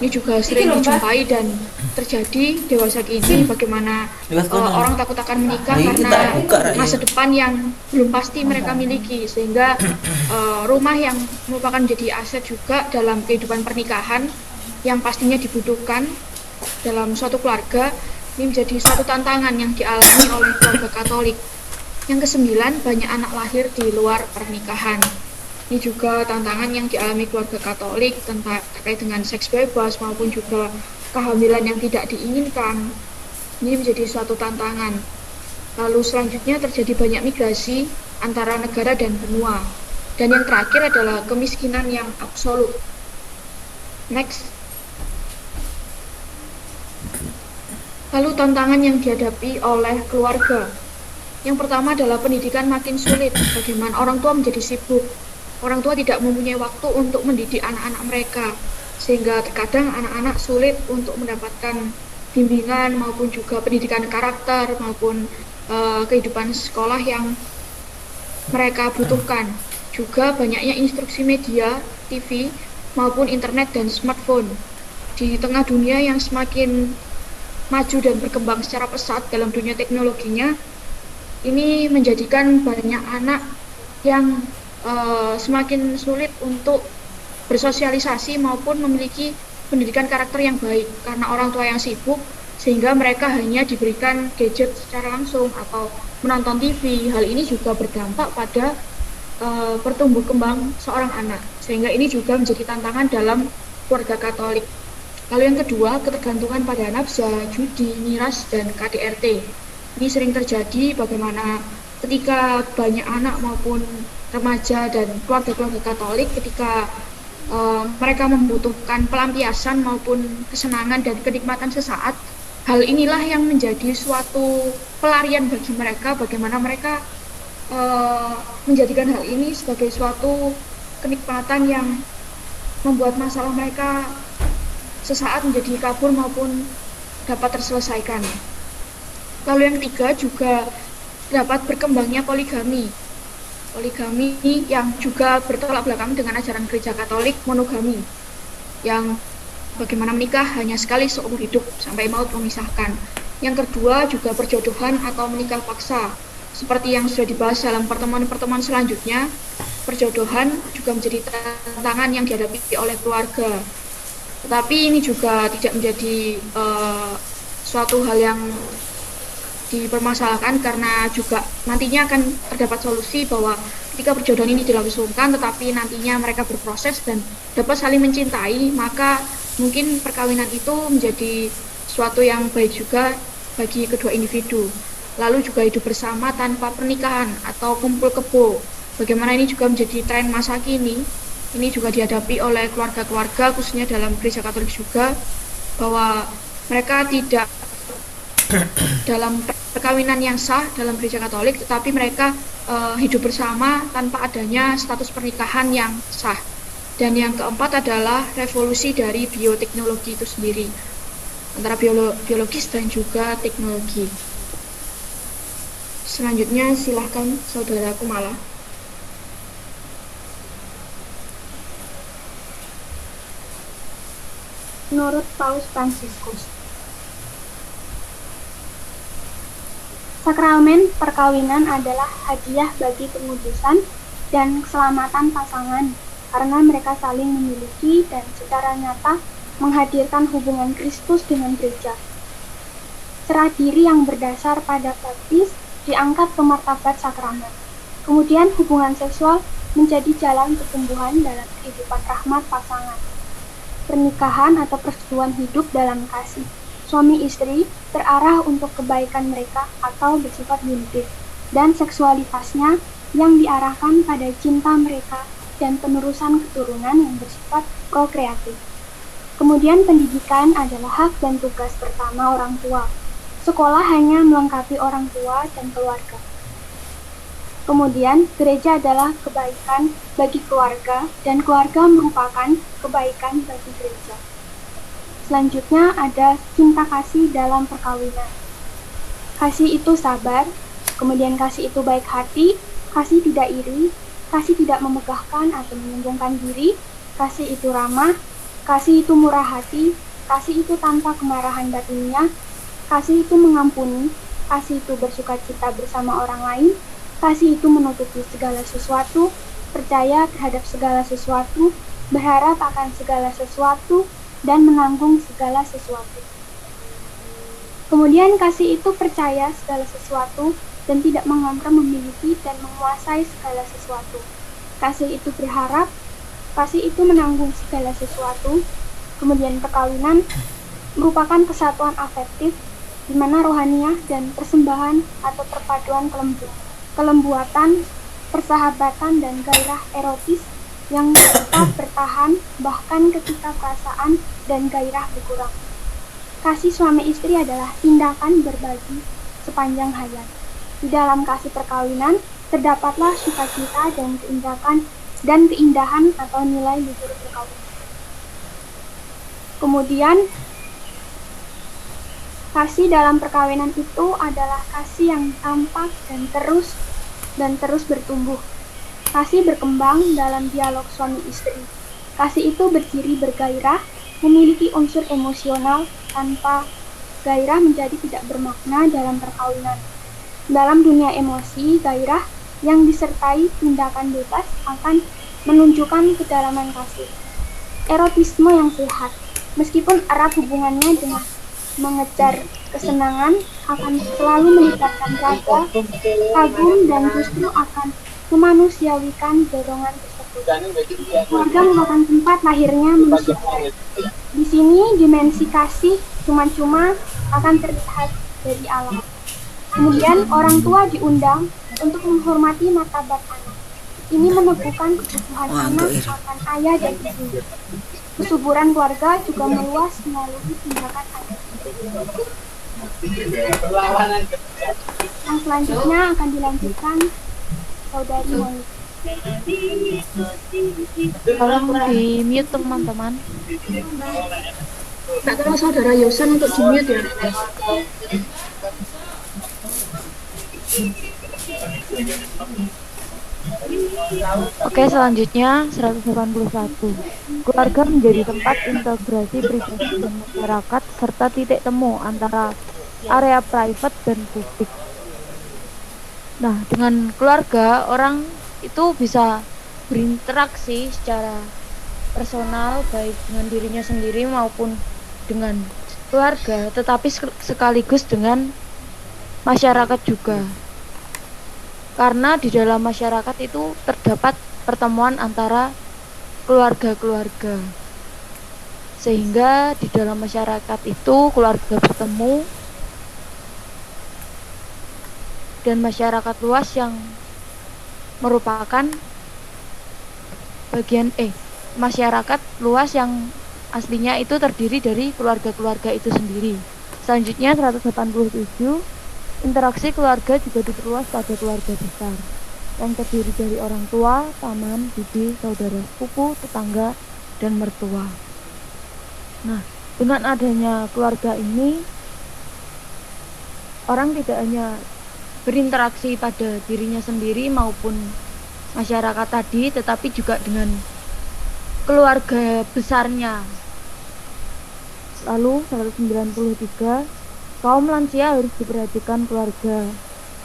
Ini juga sering dijumpai dan terjadi dewasa kini, bagaimana orang takut akan menikah karena masa depan yang belum pasti mereka miliki, sehingga rumah yang merupakan menjadi aset juga dalam kehidupan pernikahan yang pastinya dibutuhkan dalam suatu keluarga, ini menjadi suatu tantangan yang dialami oleh keluarga Katolik. Yang kesembilan, banyak anak lahir di luar pernikahan. Ini juga tantangan yang dialami keluarga Katolik terkait dengan seks bebas maupun juga kehamilan yang tidak diinginkan. Ini menjadi suatu tantangan. Lalu selanjutnya terjadi banyak migrasi antara negara dan benua. Dan yang terakhir adalah kemiskinan yang absolut. Next. Lalu tantangan yang dihadapi oleh keluarga. Yang pertama adalah pendidikan makin sulit, bagaimana orang tua menjadi sibuk. Orang tua tidak mempunyai waktu untuk mendidik anak-anak mereka, sehingga terkadang anak-anak sulit untuk mendapatkan bimbingan maupun juga pendidikan karakter maupun kehidupan sekolah yang mereka butuhkan. Juga banyaknya instruksi media, TV, maupun internet dan smartphone. Di tengah dunia yang semakin maju dan berkembang secara pesat dalam dunia teknologinya, ini menjadikan banyak anak yang semakin sulit untuk bersosialisasi maupun memiliki pendidikan karakter yang baik karena orang tua yang sibuk, sehingga mereka hanya diberikan gadget secara langsung atau menonton TV. Hal ini juga berdampak pada pertumbuh kembang seorang anak, sehingga ini juga menjadi tantangan dalam keluarga Katolik. Lalu yang kedua, ketergantungan pada nafsa, judi, miras, dan KDRT. Ini sering terjadi bagaimana ketika banyak anak maupun remaja dan keluarga-keluarga Katolik ketika mereka membutuhkan pelampiasan maupun kesenangan dan kenikmatan sesaat, hal inilah yang menjadi suatu pelarian bagi mereka, bagaimana mereka menjadikan hal ini sebagai suatu kenikmatan yang membuat masalah mereka sesaat menjadi kabur maupun dapat terselesaikan. Lalu yang ketiga juga dapat berkembangnya poligami. Poligami yang juga bertolak belakang dengan ajaran Gereja Katolik, monogami, yang bagaimana menikah hanya sekali seumur hidup sampai maut memisahkan. Yang kedua juga perjodohan atau menikah paksa. Seperti yang sudah dibahas dalam pertemuan-pertemuan selanjutnya, perjodohan juga menjadi tantangan yang dihadapi oleh keluarga. Tetapi ini juga tidak menjadi suatu hal yang dipermasalahkan karena juga nantinya akan terdapat solusi bahwa ketika perjodohan ini dilangsungkan tetapi nantinya mereka berproses dan dapat saling mencintai, maka mungkin perkawinan itu menjadi suatu yang baik juga bagi kedua individu. Lalu juga hidup bersama tanpa pernikahan atau kumpul kebo. Bagaimana ini juga menjadi tren masa kini. Ini juga dihadapi oleh keluarga-keluarga khususnya dalam Gereja Katolik juga, bahwa mereka tidak dalam perkawinan yang sah dalam Gereja Katolik, tetapi mereka hidup bersama tanpa adanya status pernikahan yang sah. Dan yang keempat adalah revolusi dari bioteknologi itu sendiri, antara biologis dan juga teknologi. Selanjutnya silahkan saudara Kumala. menurut Paus Fransiskus. Sakramen perkawinan adalah hadiah bagi pengudusan dan keselamatan pasangan karena mereka saling memiliki dan secara nyata menghadirkan hubungan Kristus dengan gereja. Serah diri yang berdasar pada baptis diangkat ke martabat sakramen. Kemudian hubungan seksual menjadi jalan pertumbuhan dalam kehidupan rahmat pasangan. Pernikahan atau persetujuan hidup dalam kasih suami istri terarah untuk kebaikan mereka atau bersifat bunitif, dan seksualitasnya yang diarahkan pada cinta mereka dan penerusan keturunan yang bersifat prokreatif. Kemudian pendidikan adalah hak dan tugas pertama orang tua. Sekolah hanya melengkapi orang tua dan keluarga. Kemudian gereja adalah kebaikan bagi keluarga dan keluarga merupakan kebaikan bagi gereja. Selanjutnya ada cinta kasih dalam perkawinan. Kasih itu sabar, kemudian kasih itu baik hati, kasih tidak iri, kasih tidak memegahkan atau menyombongkan diri, kasih itu ramah, kasih itu murah hati, kasih itu tanpa kemarahan batinnya, kasih itu mengampuni, kasih itu bersukacita bersama orang lain, kasih itu menutupi segala sesuatu, percaya terhadap segala sesuatu, berharap akan segala sesuatu, dan menanggung segala sesuatu. Kemudian kasih itu percaya segala sesuatu dan tidak menganggap memiliki dan menguasai segala sesuatu. Kasih itu berharap, kasih itu menanggung segala sesuatu. Kemudian perkawinan merupakan kesatuan afektif di mana rohaniah dan persembahan atau perpaduan kelembuatan, persahabatan dan gairah erotis yang tetap bertahan bahkan ketika perasaan dan gairah berkurang. Kasih suami istri adalah tindakan berbagi sepanjang hayat. Di dalam kasih perkawinan terdapatlah sukacita dan keindahan atau nilai luhur perkawinan. Kemudian kasih dalam perkawinan itu adalah kasih yang tampak dan terus bertumbuh. Kasih berkembang dalam dialog suami istri. Kasih itu berdiri bergairah, memiliki unsur emosional. Tanpa gairah menjadi tidak bermakna dalam perkawinan. Dalam dunia emosi, gairah yang disertai tindakan bebas akan menunjukkan kedalaman kasih. Erotisme yang sehat, meskipun erat hubungannya dengan mengejar kesenangan, akan selalu melibatkan raga, kagum, dan justru akan memanusiawikan dorongan tersebut. Keluarga merupakan tempat lahirnya manusia. Di sini dimensi kasih cuma-cuma akan terlihat dari alam. Kemudian orang tua diundang untuk menghormati martabat anak. Ini meneguhkan kebutuhan anak akan ayah dan ibu. Kesuburan keluarga juga meluas melalui tindakan anak. Yang selanjutnya akan dilanjutkan Saudari Monica. Tolong di mute teman-teman. Tak tahu Saudara Yosan untuk di mute ya. Oke, selanjutnya 181. Keluarga menjadi tempat integrasi pribadi dan masyarakat serta titik temu antara area private dan publik. Nah, dengan keluarga orang itu bisa berinteraksi secara personal baik dengan dirinya sendiri maupun dengan keluarga, tetapi sekaligus dengan masyarakat juga. Karena di dalam masyarakat itu terdapat pertemuan antara keluarga-keluarga. Sehingga di dalam masyarakat itu keluarga bertemu dan masyarakat luas yang merupakan masyarakat luas yang aslinya itu terdiri dari keluarga-keluarga itu sendiri. Selanjutnya 187, interaksi keluarga juga diperluas pada keluarga besar yang terdiri dari orang tua, paman, bibi, saudara sepupu, tetangga, dan mertua. Nah, dengan adanya keluarga ini, orang tidak hanya berinteraksi pada dirinya sendiri maupun masyarakat tadi, tetapi juga dengan keluarga besarnya. Lalu 193, kaum lansia harus diperhatikan keluarga.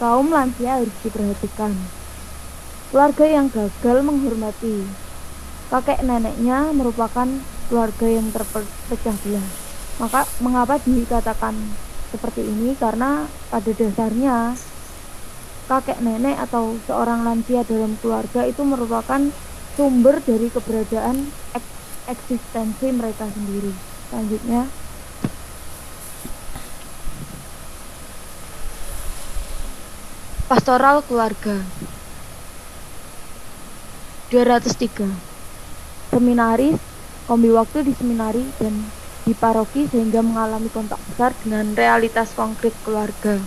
Kaum lansia harus diperhatikan. Keluarga yang gagal menghormati. Kakek neneknya merupakan keluarga yang terpecah belah. Maka mengapa dikatakan seperti ini? Karena pada dasarnya kakek nenek atau seorang lansia dalam keluarga itu merupakan sumber dari keberadaan eksistensi mereka sendiri. Selanjutnya, pastoral keluarga. 203. Seminaris, kombi waktu di seminari dan di paroki sehingga mengalami kontak besar dengan realitas konkret keluarga.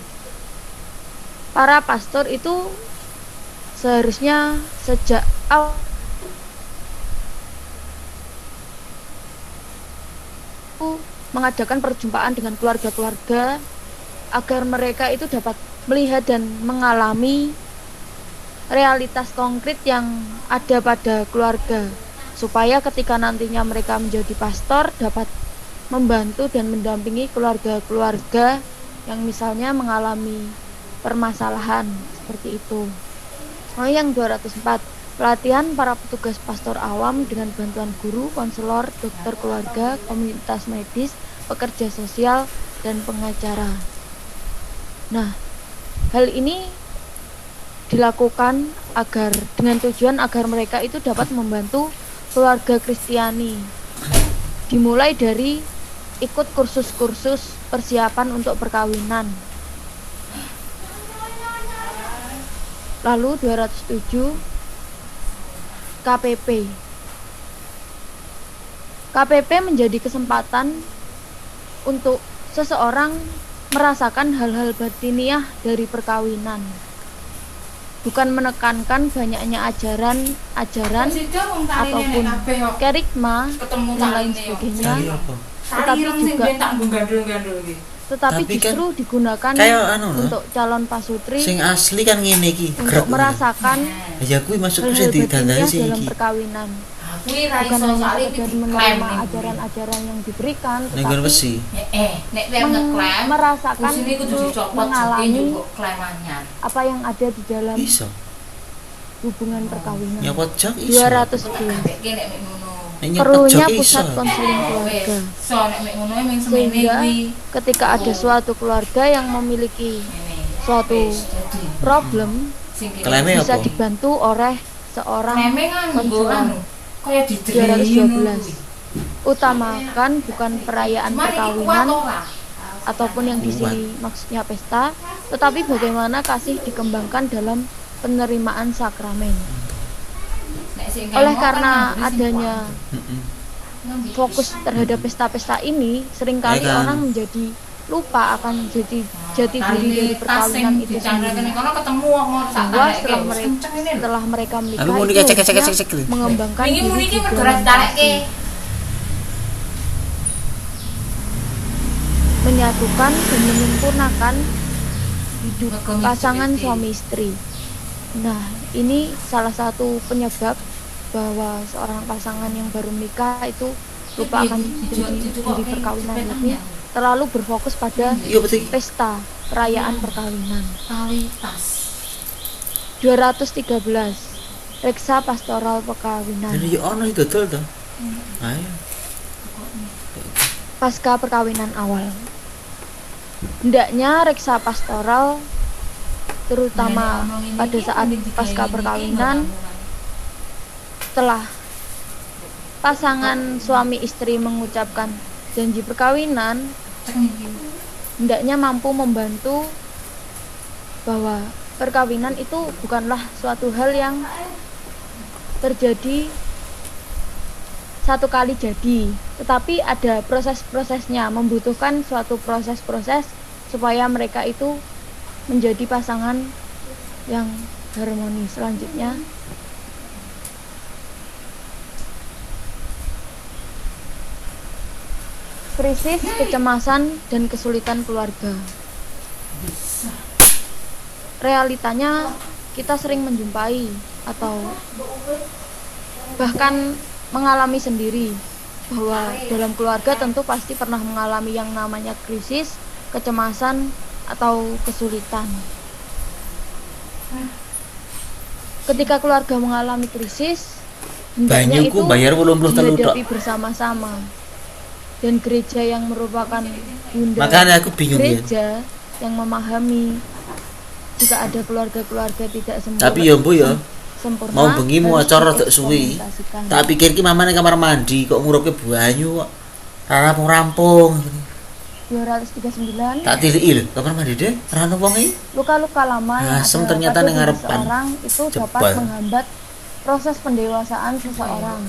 Para pastor itu seharusnya sejak awal mengadakan perjumpaan dengan keluarga-keluarga agar mereka itu dapat melihat dan mengalami realitas konkret yang ada pada keluarga, supaya ketika nantinya mereka menjadi pastor dapat membantu dan mendampingi keluarga-keluarga yang misalnya mengalami permasalahan seperti itu. Yang 204, pelatihan para petugas pastor awam dengan bantuan guru, konselor, dokter keluarga, komunitas medis, pekerja sosial, dan pengacara. Nah, hal ini dilakukan dengan tujuan agar mereka itu dapat membantu keluarga Kristiani. Dimulai dari ikut kursus-kursus persiapan untuk perkawinan. Lalu 207, KPP. KPP menjadi kesempatan untuk seseorang merasakan hal-hal batiniah dari perkawinan. Bukan menekankan banyaknya ajaran ataupun kerigma dan lain sebagainya, tetapi justru digunakan untuk calon pasutri sing asli kan ngene iki untuk merasakan ya kuwi masukku sing batiniah ditandani sing dalam iki perkawinan. Bukan hanya sekedar menerima ajaran-ajaran yang diberikan, tetapi merasakan, mengalami apa yang ada di dalam hubungan perkawinan. 211, perlunya pusat konseling keluarga, sehingga ketika ada suatu keluarga yang memiliki suatu problem bisa dibantu oleh seorang konselor. 212, utamakan bukan perayaan perkawinan ataupun yang di sini maksudnya pesta, tetapi bagaimana kasih dikembangkan dalam penerimaan sakramen. Oleh karena adanya fokus terhadap pesta-pesta ini, seringkali orang menjadi lupa akan jati diri dari perkawinan itu sendiri. Bahwa setelah mereka menikah itu mengembangkan diri di dalam kasih, menyatukan dan menyempurnakan hidup pasangan suami istri. Nah, ini salah satu penyebab bahwa seorang pasangan yang baru menikah itu lupa akan diri perkawinan, lebih terlalu berfokus pada pesta perayaan perkawinan. 213, reksa pastoral perkawinan. Pasca perkawinan awal, hendaknya reksa pastoral terutama pada saat pasca perkawinan, setelah pasangan suami istri mengucapkan janji perkawinan, hendaknya mampu membantu bahwa perkawinan itu bukanlah suatu hal yang terjadi satu kali jadi, tetapi ada proses-prosesnya, membutuhkan suatu proses-proses supaya mereka itu menjadi pasangan yang harmoni. Selanjutnya, krisis, kecemasan, dan kesulitan keluarga. Realitanya kita sering menjumpai atau bahkan mengalami sendiri bahwa dalam keluarga tentu pasti pernah mengalami yang namanya krisis, kecemasan, atau kesulitan. Ketika keluarga mengalami krisis, hendaknya itu bayar 80 telu tok. dihadapi bersama-sama. Dan gereja yang merupakan bunda Makanya aku bingung ya. gereja yang memahami jika ada keluarga-keluarga tidak sempurna. Tapi ya Bu ya, sempurna, mau bengi mau harus acara tak suwi. dikomunikasikan. Tak pikir ki mamane kamar mandi kok nguruke banyu kok. Rampung-rampung. 239 Tak tiliki lho, kamar mandi deh, ora ono wong iki. luka-luka lama yang Asem ada ternyata pada ning diri ngarepan. seseorang itu dapat Jebal. menghambat proses pendewasaan seseorang.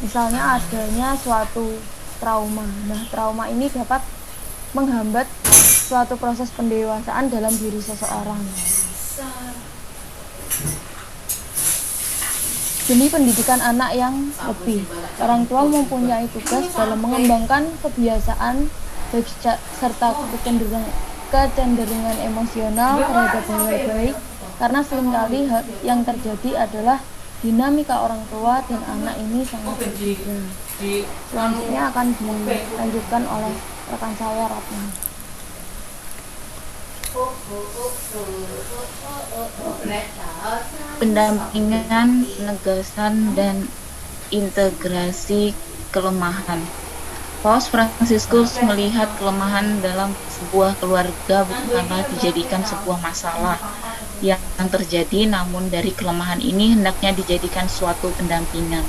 Misalnya adanya suatu trauma. Nah, trauma ini dapat menghambat suatu proses pendewasaan dalam diri seseorang. Demi pendidikan anak yang lebih, orang tua mempunyai tugas dalam mengembangkan kebiasaan serta kecenderungan emosional terhadap hal baik, karena seringkali yang terjadi adalah dinamika orang tua dan anak ini sangat berbeda. Selanjutnya akan dilanjutkan oleh rekan saya, Ratna. Pendampingan, penegasan, dan integrasi kelemahan. Paus Fransiskus melihat kelemahan dalam sebuah keluarga bukanlah dijadikan sebuah masalah yang terjadi, namun dari kelemahan ini hendaknya dijadikan suatu pendampingan.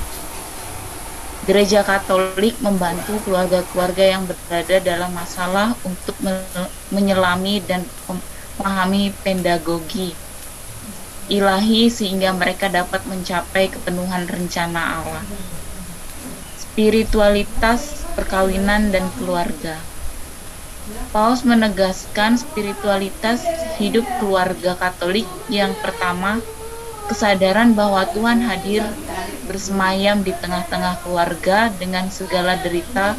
Gereja Katolik membantu keluarga-keluarga yang berada dalam masalah untuk menyelami dan memahami pedagogi ilahi sehingga mereka dapat mencapai kepenuhan rencana Allah. Spiritualitas, perkawinan, dan keluarga. Paus menegaskan spiritualitas hidup keluarga Katolik yang pertama, kesadaran bahwa Tuhan hadir bersemayam di tengah-tengah keluarga dengan segala derita,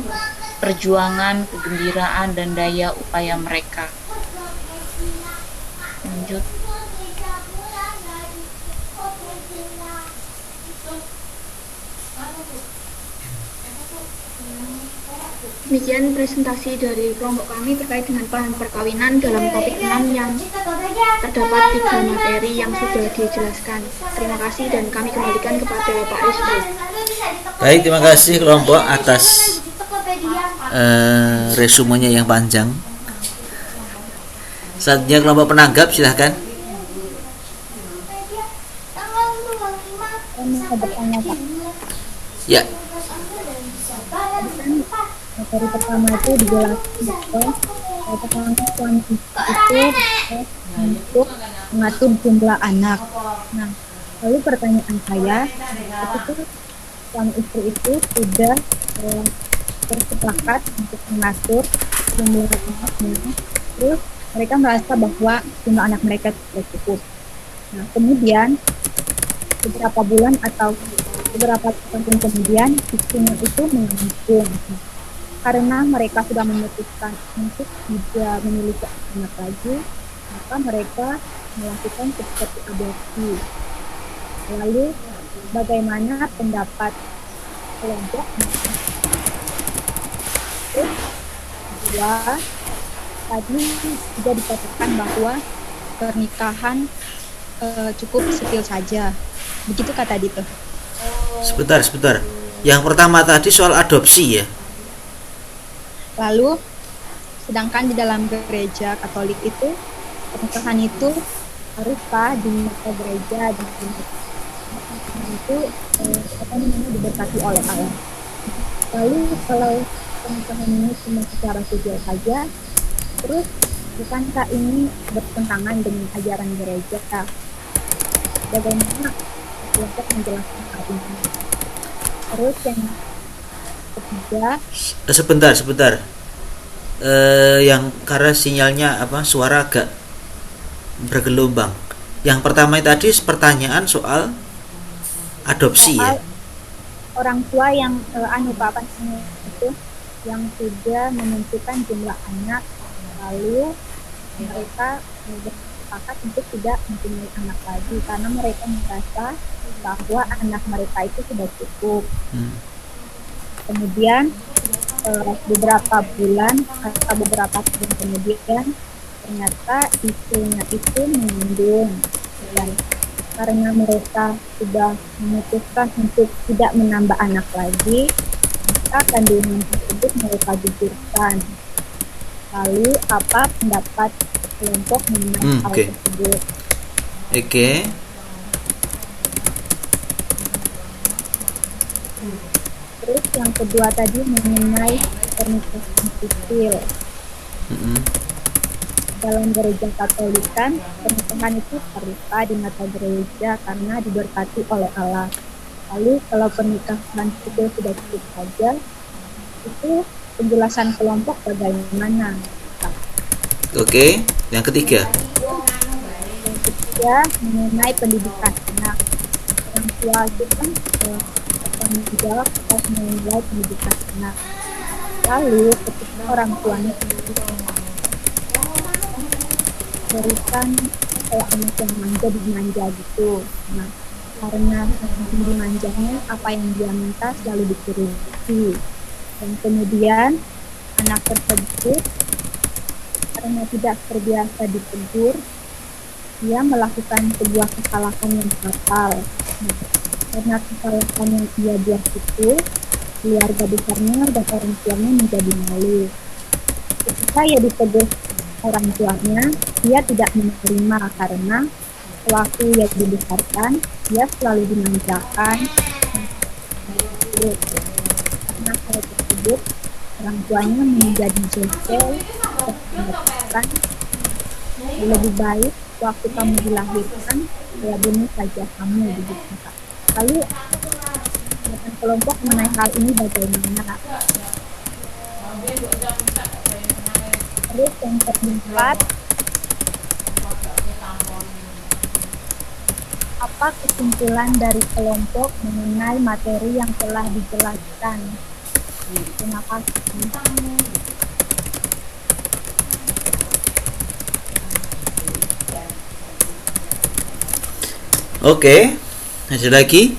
perjuangan, kegembiraan, dan daya upaya mereka. Lanjut. Demikian presentasi dari kelompok kami terkait dengan paham perkawinan dalam topik 6 yang terdapat 3 materi yang sudah dijelaskan. Terima kasih dan kami kembalikan kepada Pak Rizky. Baik, terima kasih kelompok atas resumenya yang panjang. Saatnya kelompok penanggap, silahkan. Ya. Materi pertama itu dijelaskan bahwa kemampuan itu untuk mengatur jumlah anak. Nah, lalu pertanyaan saya, ketika suami istri itu sudah bersepakat untuk mengatur jumlah anaknya, terus mereka merasa bahwa jumlah anak mereka tidak cukup. Nah, kemudian beberapa bulan atau beberapa tahun kemudian istrinya itu mengandung. Karena mereka sudah memutuskan untuk tidak memiliki anak lagi, maka mereka melakukan seperti adopsi. Lalu, bagaimana pendapat kelompok? Kedua, tadi juga dikatakan bahwa pernikahan cukup sipil saja. Begitu kata Dito. Sebentar. Yang pertama tadi soal adopsi ya. Lalu, sedangkan di dalam gereja Katolik itu, pernikahan itu haruskah di gereja di itu diberkati oleh Allah. Lalu kalau pernikahan ini cuma secara sipil saja, terus bukankah ini bertentangan dengan ajaran gereja? Bagaimana untuk menjelaskan hal ini? Terus yang ketiga, sebentar. Yang karena sinyalnya suara agak bergelombang. Yang pertama tadi pertanyaan soal adopsi ya. Orang tua yang itu yang sudah menentukan jumlah anak, lalu mereka bersepakat untuk tidak mempunyai anak lagi karena mereka merasa bahwa anak mereka itu sudah cukup. Kemudian beberapa bulan atau beberapa tahun kemudian ternyata istrinya itu mengandung, dan karena mereka sudah memutuskan untuk tidak menambah anak lagi, maka kandungan tersebut mereka gugurkan. Lalu apa pendapat kelompok mengenai hal tersebut? Oke. Terus yang kedua tadi mengenai pernikahan sipil. Dalam gereja Katolik kan pernikahan itu syariah di mata gereja karena diberkati oleh Allah. Lalu kalau pernikahan sipil sudah cukup saja, itu penjelasan kelompok bagaimana? Oke. Yang ketiga. Yang ketiga mengenai pendidikan anak. Orang tua itu kan bertanggung jawab atas menilai pendidikan anak. Lalu ketika orang tuanya berikan kayak anak yang dimanja gitu. Nah, karena saking dimanjanya, apa yang dia minta selalu dituruti. Dan kemudian anak tersebut karena tidak terbiasa ditegur, dia melakukan sebuah kesalahan yang fatal. Nah, karena kesalahan yang ia buat itu, keluarga besarnya dan orang tuanya menjadi malu. Ketika ia ditegur orang tuanya, dia tidak menerima karena sewaktu ia dibesarkan, dia selalu dimanjakan. Karena hal tersebut, orang tuanya menjadi jengkel dan mengatakan, lebih baik waktu kamu dilahirkan, saya bunuh saja kamu begitu. Lalu kelompok mengenai hal ini bagaimana? Terus yang keempat, apa kesimpulan dari kelompok mengenai materi yang telah dijelaskan? Terima kasih. Oke. Ada lagi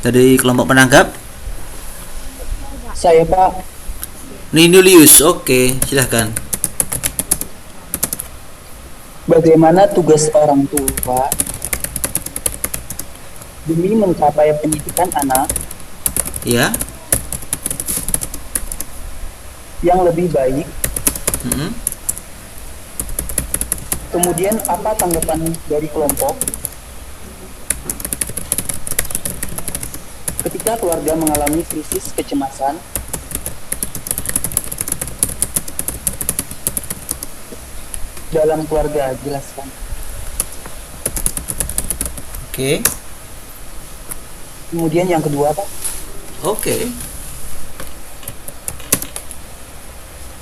dari kelompok penanggap? Saya, Pak. Ninulius. Oke, silahkan. Bagaimana tugas orang tua demi mencapai pendidikan anak Ya. yang lebih baik? Kemudian apa tanggapan dari kelompok ketika keluarga mengalami krisis kecemasan dalam keluarga? Jelaskan. Oke. Kemudian yang kedua, Pak, Oke.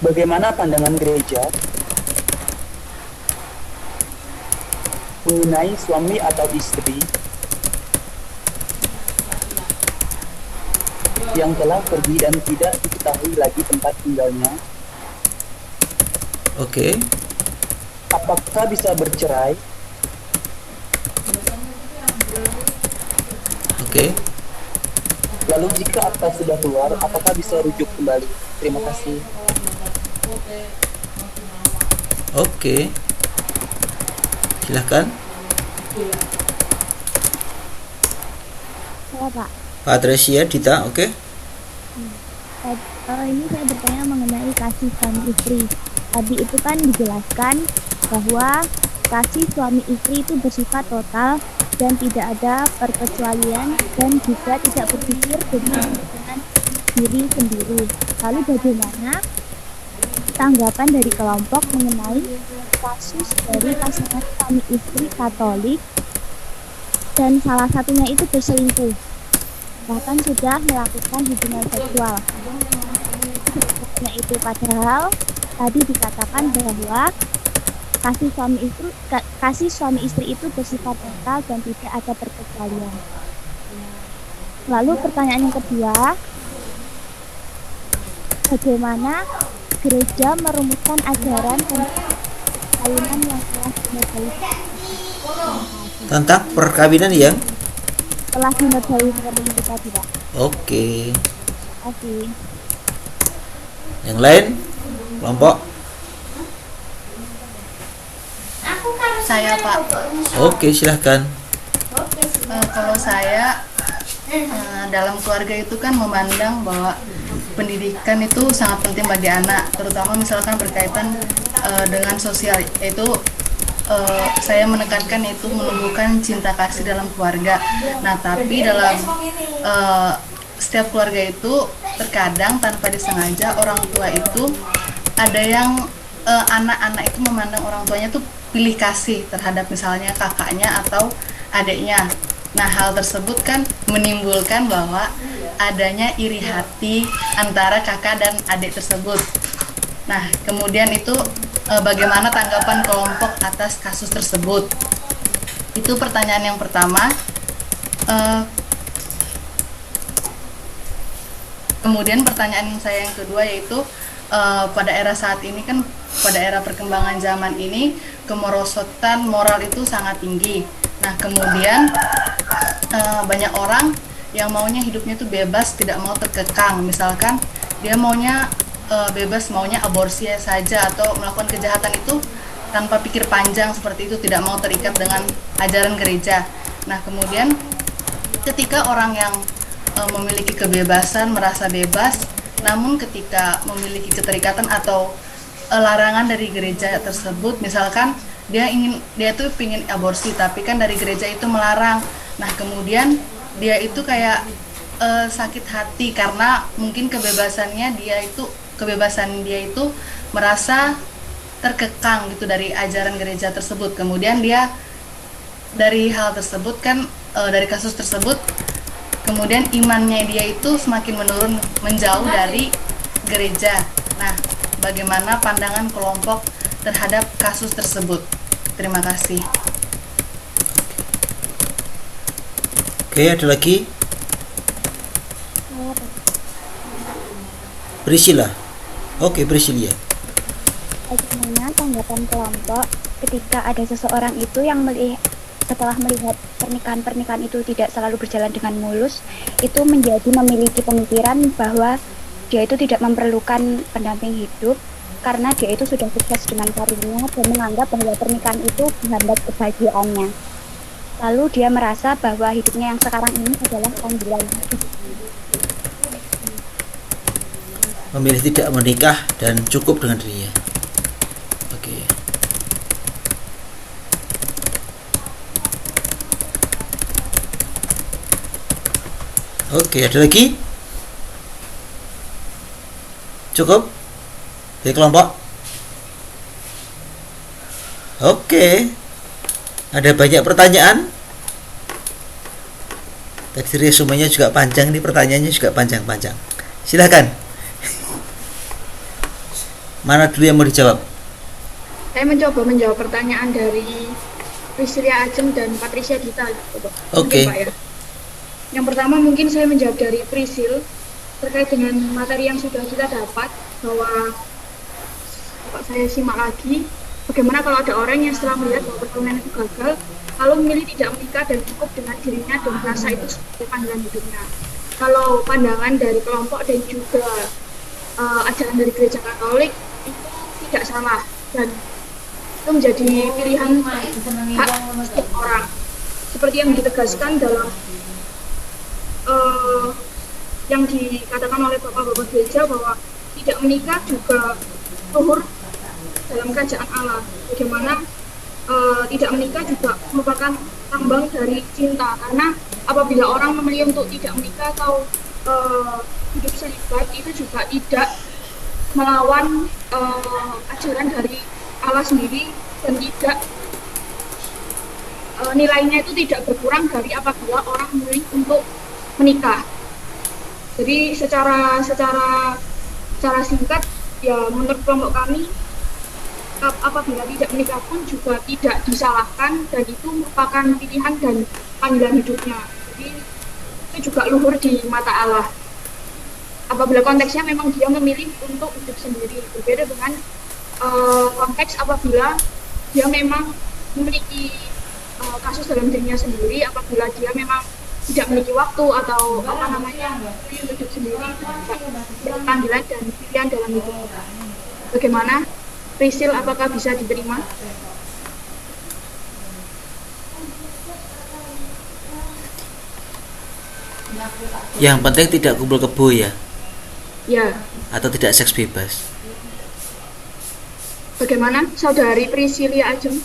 bagaimana pandangan gereja mengenai suami atau istri yang telah pergi dan tidak diketahui lagi tempat tinggalnya? Oke. Apakah bisa bercerai? Oke. Lalu jika akta sudah keluar, apakah bisa rujuk kembali? Terima kasih. Oke. Silahkan. Saya, Pak. Pak Tresia, Dita, oke. Ini saya bertanya mengenai kasih suami istri. Tadi itu kan dijelaskan bahwa kasih suami istri itu bersifat total dan tidak ada perkecualian dan juga tidak berpikir dengan diri sendiri. Lalu bagaimana tanggapan dari kelompok mengenai kasus dari pasangan suami istri Katolik dan salah satunya itu berselingkuh, bahkan sudah melakukan hubungan seksual? Itu padahal tadi dikatakan bahwa kasih suami istri itu bersifat total dan tidak ada perkecualian. Lalu pertanyaan yang kedua, bagaimana gereja merumuskan ajaran tentang perkawinan yang telah dinodai Tentang perkawinan yang seperti itu tadi, Pak? Oke. kasih. Yang lain? Kelompok? Saya, Pak. Oke, silahkan. Kalau saya dalam keluarga itu kan memandang bahwa pendidikan itu sangat penting bagi anak, terutama misalkan berkaitan dengan sosial, yaitu saya menekankan itu menumbuhkan cinta kasih dalam keluarga. Nah, tapi dalam setiap keluarga itu terkadang tanpa disengaja orang tua itu ada yang anak-anak itu memandang orang tuanya tuh pilih kasih terhadap misalnya kakaknya atau adiknya. Nah, hal tersebut kan menimbulkan bahwa adanya iri hati antara kakak dan adik tersebut. Nah, kemudian itu bagaimana tanggapan kelompok atas kasus tersebut? Itu pertanyaan yang pertama. Kemudian pertanyaan saya yang kedua yaitu pada era saat ini kan, pada era perkembangan zaman ini, kemerosotan moral itu sangat tinggi. Nah, kemudian banyak orang yang maunya hidupnya itu bebas, tidak mau terkekang. Misalkan dia maunya bebas, maunya aborsi saja atau melakukan kejahatan itu tanpa pikir panjang seperti itu, tidak mau terikat dengan ajaran gereja. Nah, kemudian ketika orang yang memiliki kebebasan, merasa bebas, namun ketika memiliki keterikatan atau larangan dari gereja tersebut, misalkan dia tuh pingin aborsi tapi kan dari gereja itu melarang. Nah, kemudian dia itu kayak sakit hati karena mungkin kebebasan dia itu merasa terkekang gitu dari ajaran gereja tersebut. Kemudian dia dari hal tersebut kan, dari kasus tersebut, kemudian imannya dia itu semakin menurun, menjauh dari gereja. Nah, bagaimana pandangan kelompok terhadap kasus tersebut? Terima kasih. Oke, ada lagi? Priscilla. Oke, Priscilla. Bagaimana tanggapan kelompok ketika ada seseorang itu yang setelah melihat pernikahan itu tidak selalu berjalan dengan mulus, itu memiliki pemikiran bahwa dia itu tidak memerlukan pendamping hidup karena dia itu sudah sukses dengan karirnya dan menganggap bahwa pernikahan itu menghambat kebahagiaannya. Lalu dia merasa bahwa hidupnya yang sekarang ini adalah panggilan hidup. Memilih tidak menikah dan cukup dengan dirinya. Oke. Oke, ada lagi? Cukup? Dari kelompok? Oke. Ada banyak pertanyaan? Tadi resumenya juga panjang nih, pertanyaannya juga panjang-panjang. Silakan. Mana dulu yang mau dijawab? Saya mencoba menjawab pertanyaan dari Priscilia Ajeng dan Patricia Dita. Oke. Ya. Yang pertama mungkin saya menjawab dari Prisil terkait dengan materi yang sudah kita dapat, bahwa saya simak lagi bagaimana kalau ada orang yang setelah melihat bahwa perkawinan itu gagal lalu memilih tidak menikah dan cukup dengan dirinya dan merasa itu sebagai panggilan hidupnya. Kalau pandangan dari kelompok dan juga ajaran dari gereja Katolik itu tidak salah dan itu menjadi pilihan hak setiap orang, seperti yang ditegaskan dalam yang dikatakan oleh bapak-bapak gereja bahwa tidak menikah juga luhur dalam kerajaan Allah. Bagaimana tidak menikah juga merupakan lambang dari cinta, karena apabila orang memilih untuk tidak menikah atau hidup selibat itu juga tidak melawan ajaran dari Allah sendiri dan tidak nilainya itu tidak berkurang dari apabila orang memilih untuk menikah. Jadi secara singkat ya, menurut kelompok kami apabila tidak menikah pun juga tidak disalahkan dan itu merupakan pilihan dan panggilan hidupnya. Jadi itu juga luhur di mata Allah. Apabila konteksnya memang dia memilih untuk hidup sendiri, berbeda dengan konteks apabila dia memang memiliki kasus dalam dirinya sendiri, apabila dia memang tidak memiliki waktu atau apa namanya hidup sendiri, berpanggilan dan pilihan dalam hidup. Bagaimana Priscil, apakah bisa diterima? Yang penting tidak kumpul kebo ya? Ya. Atau tidak seks bebas? Bagaimana Saudari Priscilia Ajeng,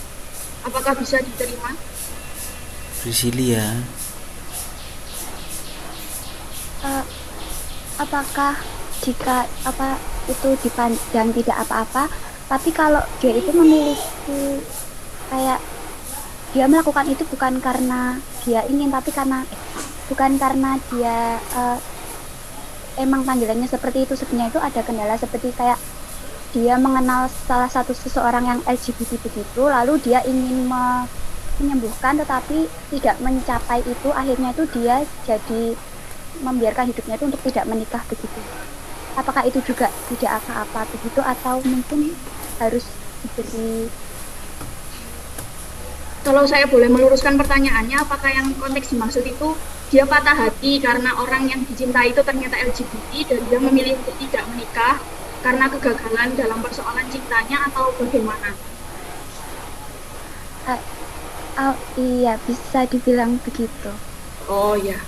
apakah bisa diterima? Priscilia, apakah jika itu dipandang tidak apa-apa, tapi kalau dia itu memiliki kayak dia melakukan itu bukan karena dia ingin, tapi bukan karena dia emang panggilannya seperti itu, sebenarnya itu ada kendala seperti kayak dia mengenal salah satu seseorang yang LGBT begitu, lalu dia ingin menyembuhkan tetapi tidak mencapai itu, akhirnya itu dia jadi membiarkan hidupnya itu untuk tidak menikah begitu. Apakah itu juga tidak apa-apa begitu, atau mungkin harus diberi? Kalau saya boleh meluruskan pertanyaannya, apakah yang konteks dimaksud itu dia patah hati karena orang yang dicintai itu ternyata LGBT dan dia memilih untuk tidak menikah karena kegagalan dalam persoalan cintanya, atau bagaimana? Iya, bisa dibilang begitu. Oh ya,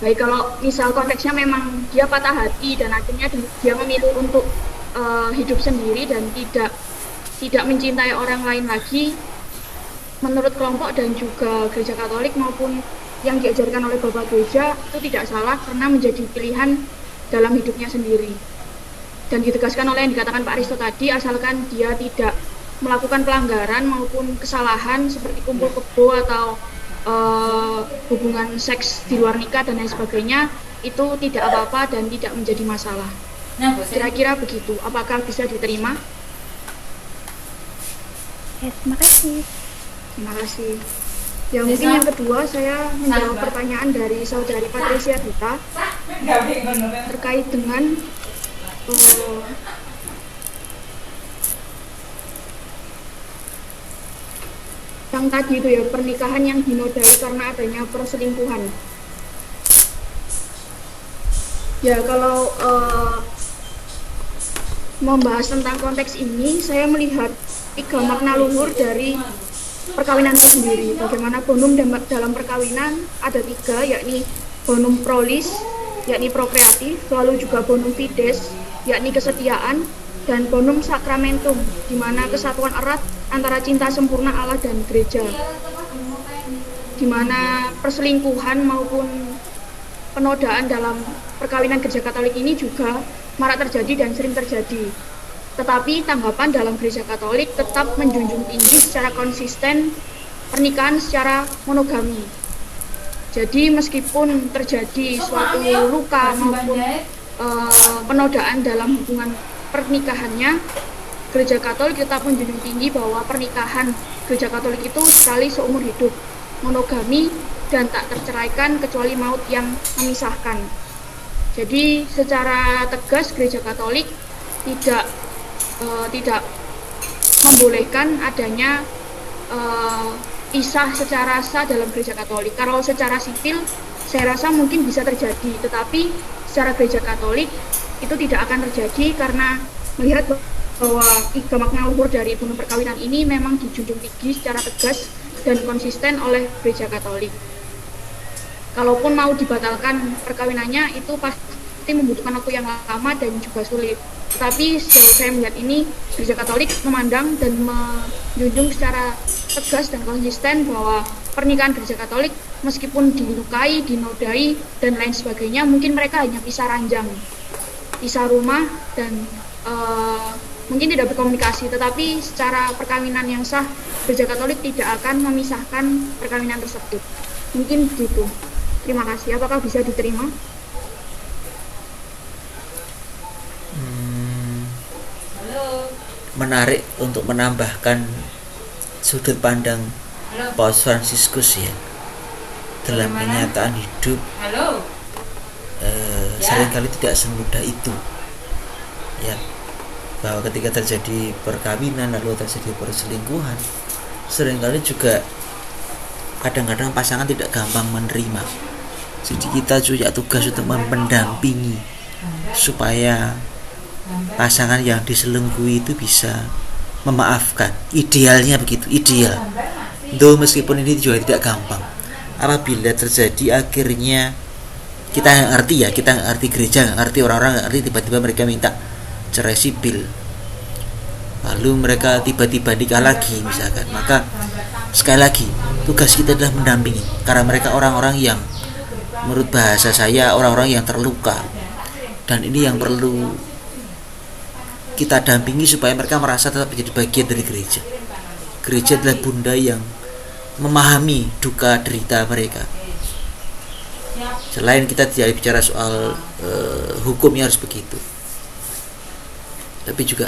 baik. Kalau misal konteksnya memang dia patah hati dan akhirnya dia memilih untuk hidup sendiri dan tidak mencintai orang lain lagi, menurut kelompok dan juga gereja Katolik maupun yang diajarkan oleh Bapak Gereja, itu tidak salah karena menjadi pilihan dalam hidupnya sendiri. Dan ditegaskan oleh yang dikatakan Pak Risto tadi, asalkan dia tidak melakukan pelanggaran maupun kesalahan seperti kumpul kebo atau hubungan seks di luar nikah dan lain sebagainya, itu tidak apa-apa dan tidak menjadi masalah. Kira-kira begitu. Apakah bisa diterima? Ya, terima kasih. Terima kasih. Ya, mungkin yang kedua saya menjawab pertanyaan dari Saudari Patricia Dita terkait dengan yang tadi itu ya, pernikahan yang dinodai karena adanya perselingkuhan. Ya, kalau membahas tentang konteks ini, saya melihat 3 makna luhur dari perkawinan itu sendiri. Bagaimana bonum dalam perkawinan ada 3, yakni bonum prolis, yakni prokreatif, lalu juga bonum fides, yakni kesetiaan, dan bonum sacramentum, di mana kesatuan erat antara cinta sempurna Allah dan gereja, di mana perselingkuhan maupun penodaan dalam perkawinan gereja Katolik ini juga marak terjadi dan sering terjadi. Tetapi tanggapan dalam gereja Katolik tetap menjunjung tinggi secara konsisten pernikahan secara monogami. Jadi meskipun terjadi suatu luka maupun penodaan dalam hubungan pernikahannya, gereja Katolik tetap menjunjung tinggi bahwa pernikahan gereja Katolik itu sekali seumur hidup, monogami dan tak terceraikan kecuali maut yang memisahkan. Jadi secara tegas gereja Katolik tidak membolehkan adanya pisah secara sah dalam gereja Katolik. Kalau secara sipil saya rasa mungkin bisa terjadi, tetapi secara gereja Katolik itu tidak akan terjadi karena melihat bahwa 3 makna luhur dari bonum perkawinan ini memang dijunjung tinggi secara tegas dan konsisten oleh gereja Katolik. Kalaupun mau dibatalkan perkawinannya, itu pasti membutuhkan waktu yang lama dan juga sulit. Tetapi sejauh saya melihat ini, gereja Katolik memandang dan menjunjung secara tegas dan konsisten bahwa pernikahan gereja Katolik meskipun dilukai, dinodai, dan lain sebagainya, mungkin mereka hanya pisah ranjang, pisah rumah, dan mungkin tidak berkomunikasi, tetapi secara perkawinan yang sah, gereja Katolik tidak akan memisahkan perkawinan tersebut. Mungkin begitu. Terima kasih. Apakah bisa diterima? Menarik untuk menambahkan sudut pandang Paus Fransiskus ya dalam kenyataan hidup. Seringkali tidak semudah itu ya, bahwa ketika terjadi perkawinan lalu terjadi perselingkuhan, seringkali juga kadang-kadang pasangan tidak gampang menerima Jadi kita punya tugas untuk mendampingi supaya pasangan yang diselingkuhi itu bisa memaafkan. Idealnya begitu, ideal. Meskipun ini juga tidak gampang. Apabila terjadi akhirnya kita nggak ngerti ya, kita nggak ngerti gereja, nggak ngerti orang-orang, nggak ngerti, tiba-tiba mereka minta cerai sipil, lalu mereka tiba-tiba nikah lagi misalkan, maka sekali lagi tugas kita adalah mendampingi, karena mereka orang-orang yang menurut bahasa saya orang-orang yang terluka, dan ini yang perlu kita dampingi supaya mereka merasa tetap menjadi bagian dari gereja. Gereja adalah bunda yang memahami duka derita mereka. Selain kita tidak bicara soal hukumnya harus begitu, tapi juga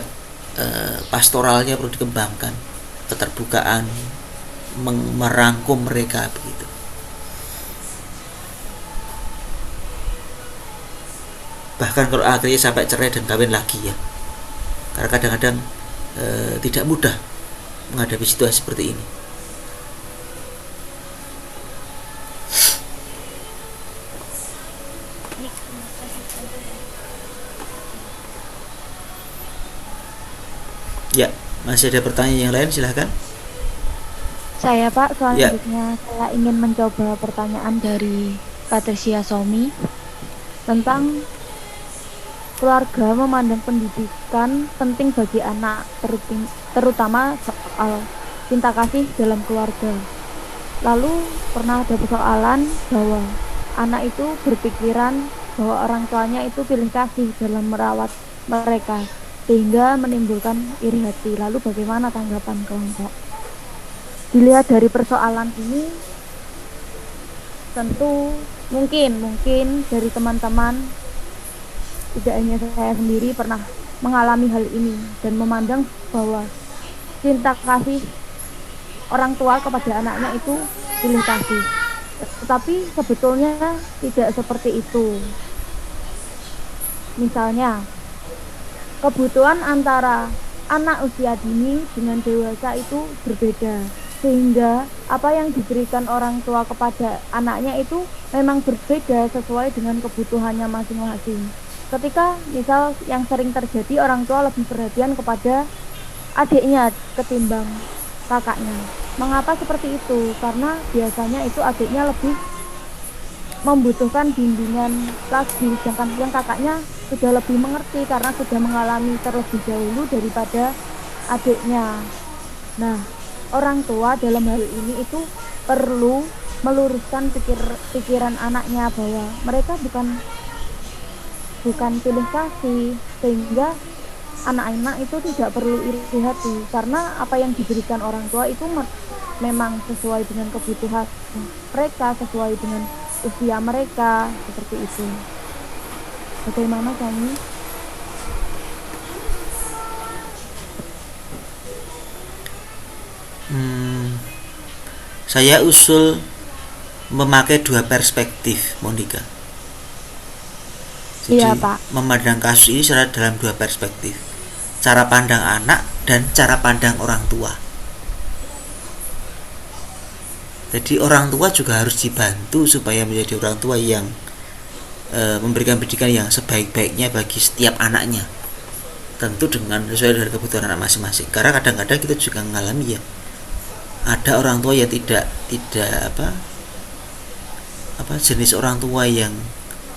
pastoralnya perlu dikembangkan, keterbukaan, merangkum mereka begitu. Bahkan kalau akhirnya sampai cerai dan kawin lagi ya, karena kadang-kadang tidak mudah menghadapi situasi seperti ini. Ya, masih ada pertanyaan yang lain, silahkan. Saya Pak, selanjutnya saya ingin mencoba pertanyaan dari Patricia Somi tentang keluarga memandang pendidikan penting bagi anak, terutama soal cinta kasih dalam keluarga. Lalu pernah ada persoalan bahwa anak itu berpikiran bahwa orang tuanya itu pilih kasih dalam merawat mereka, sehingga menimbulkan iri hati. Lalu bagaimana tanggapan kelompok? Dilihat dari persoalan ini, tentu mungkin dari teman-teman, tidak hanya saya sendiri pernah mengalami hal ini dan memandang bahwa cinta kasih orang tua kepada anaknya itu pilih kasih. Tetapi sebetulnya tidak seperti itu. Misalnya, kebutuhan antara anak usia dini dengan dewasa itu berbeda, sehingga apa yang diberikan orang tua kepada anaknya itu memang berbeda sesuai dengan kebutuhannya masing-masing. Ketika misal yang sering terjadi, orang tua lebih perhatian kepada adiknya ketimbang kakaknya. Mengapa seperti itu? Karena biasanya itu adiknya lebih membutuhkan bimbingan lagi, sedangkan yang kakaknya sudah lebih mengerti karena sudah mengalami terlebih dahulu daripada adiknya. Nah, orang tua dalam hal ini itu perlu meluruskan pikiran anaknya bahwa mereka bukan pilih kasih, sehingga anak-anak itu tidak perlu iri hati karena apa yang diberikan orang tua itu memang sesuai dengan kebutuhan mereka, sesuai dengan usia mereka, seperti itu. Bagaimana kami? Saya usul memakai dua perspektif, Monica. Jadi iya, Pak. Memandang kasus ini secara dalam dua perspektif, cara pandang anak dan cara pandang orang tua. Jadi orang tua juga harus dibantu supaya menjadi orang tua yang memberikan pendidikan yang sebaik-baiknya bagi setiap anaknya, tentu dengan sesuai dengan kebutuhan anak masing-masing. Karena kadang-kadang kita juga mengalami ya, ada orang tua yang tidak jenis orang tua yang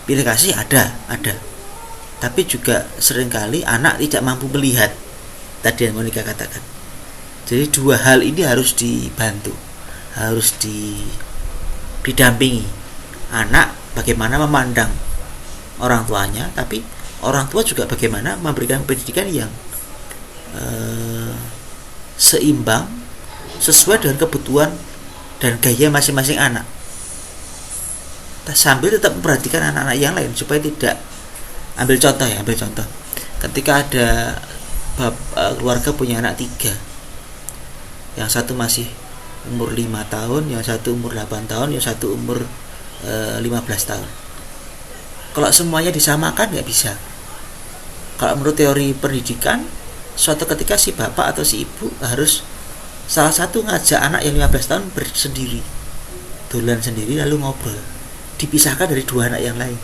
pilih kasih ada, tapi juga seringkali anak tidak mampu melihat, tadi yang Monica katakan. Jadi dua hal ini harus dibantu, harus didampingi. Anak bagaimana memandang orang tuanya, tapi orang tua juga bagaimana memberikan pendidikan yang seimbang sesuai dengan kebutuhan dan gaya masing-masing anak, sambil tetap memperhatikan anak-anak yang lain supaya tidak. Ambil contoh ketika ada keluarga punya anak 3, yang satu masih umur 5 tahun, yang satu umur 8 tahun, yang satu umur 15 tahun. Kalau semuanya disamakan nggak bisa. Kalau menurut teori pendidikan, suatu ketika si bapak atau si ibu harus salah satu ngajak anak yang 15 tahun bersendiri, dolan sendiri lalu ngobrol. dipisahkan dari dua anak yang lain.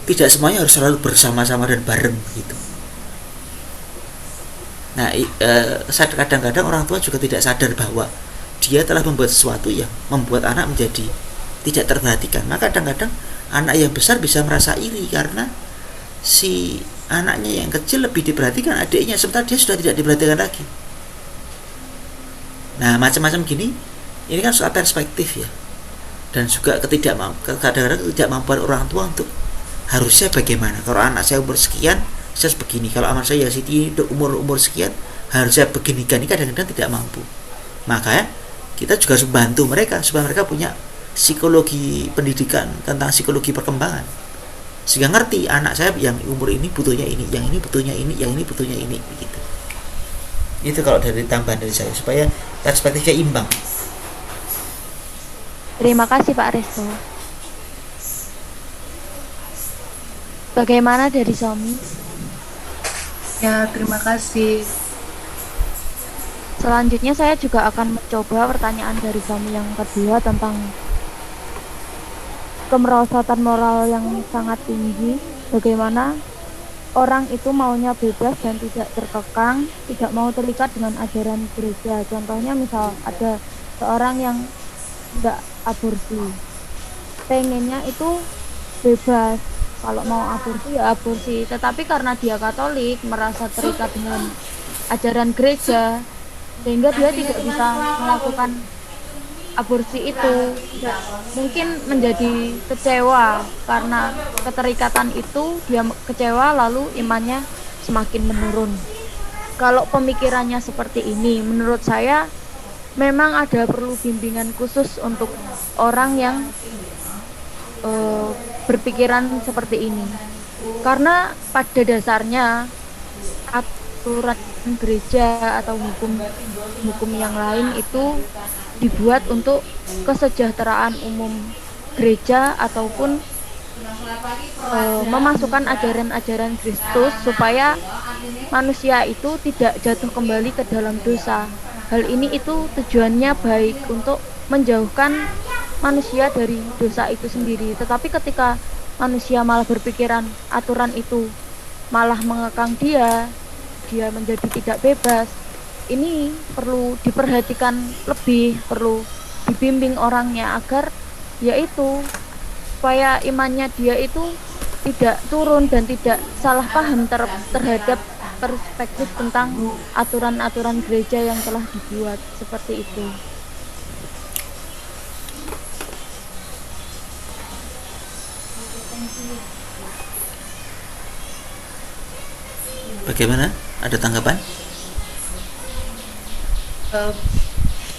Tidak semuanya harus selalu bersama-sama dan bareng gitu. Nah, kadang-kadang orang tua juga tidak sadar bahwa dia telah membuat sesuatu yang membuat anak menjadi tidak terperhatikan. Maka kadang-kadang anak yang besar bisa merasa iri karena si anaknya yang kecil lebih diperhatikan adiknya, sementara dia sudah tidak diperhatikan lagi. Nah, macam-macam gini, ini kan soal perspektif ya, dan juga kadang-kadang ketidakmampuan orang tua untuk harusnya bagaimana. Kalau anak saya umur sekian, saya harus begini. Kalau anak saya Siti umur sekian, harusnya begini. Kan ini kadang-kadang tidak mampu. Makanya kita juga harus membantu mereka supaya mereka punya psikologi pendidikan tentang psikologi perkembangan, sehingga ngerti anak saya yang umur ini butuhnya ini, yang ini butuhnya ini, yang ini butuhnya ini, begitu. Itu kalau dari tambahan dari saya supaya perspektifnya imbang. Terima kasih Pak Resto. Bagaimana dari suami? Ya, terima kasih. Selanjutnya saya juga akan mencoba pertanyaan dari suami yang kedua tentang kemerosotan moral yang sangat tinggi. Bagaimana orang itu maunya bebas dan tidak terkekang, tidak mau terikat dengan ajaran gereja. Contohnya misal ada seorang yang tidak aborsi, pengennya itu bebas, kalau mau aborsi ya aborsi, tetapi karena dia Katolik merasa terikat dengan ajaran gereja sehingga dia tidak bisa melakukan aborsi itu. Mungkin menjadi kecewa karena keterikatan itu, dia kecewa lalu imannya semakin menurun. Kalau pemikirannya seperti ini, menurut saya memang ada perlu bimbingan khusus untuk orang yang berpikiran seperti ini, karena pada dasarnya aturan gereja atau hukum yang lain itu dibuat untuk kesejahteraan umum gereja ataupun memasukkan ajaran-ajaran Kristus supaya manusia itu tidak jatuh kembali ke dalam dosa. Hal ini itu tujuannya baik untuk menjauhkan manusia dari dosa itu sendiri. Tetapi ketika manusia malah berpikiran aturan itu malah mengekang dia menjadi tidak bebas, ini perlu diperhatikan lebih, perlu dibimbing orangnya agar yaitu supaya imannya dia itu tidak turun dan tidak salah paham terhadap perspektif tentang aturan-aturan gereja yang telah dibuat seperti itu. Bagaimana? Ada tanggapan?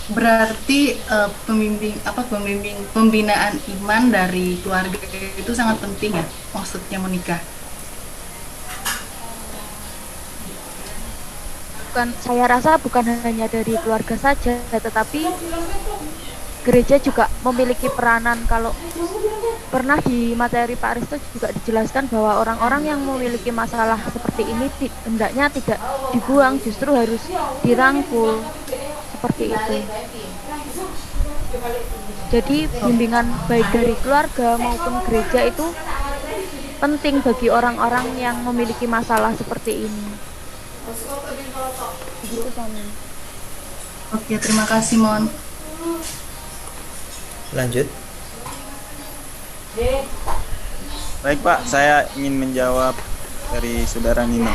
Berarti pembinaan iman dari keluarga itu sangat penting ya, maksudnya menikah. Saya rasa bukan hanya dari keluarga saja, tetapi gereja juga memiliki peranan. Kalau pernah di materi Pak Risto juga dijelaskan bahwa orang-orang yang memiliki masalah seperti ini hendaknya tidak dibuang, justru harus dirangkul seperti itu. Jadi bimbingan baik dari keluarga maupun gereja itu penting bagi orang-orang yang memiliki masalah seperti ini. Begitu, Sami. Oke, terima kasih, Mon. Lanjut. Baik Pak, saya ingin menjawab dari saudara Nino.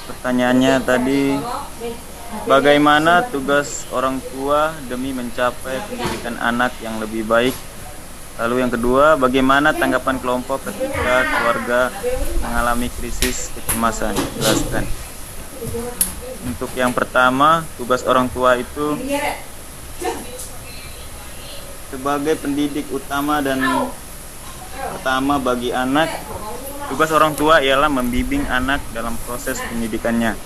Pertanyaannya tadi, bagaimana tugas orang tua demi mencapai pendidikan anak yang lebih baik? Lalu yang kedua, bagaimana tanggapan kelompok ketika keluarga mengalami krisis kecemasan? Jelaskan. Untuk yang pertama, tugas orang tua itu sebagai pendidik utama dan pertama bagi anak. Tugas orang tua ialah membimbing anak dalam proses pendidikannya,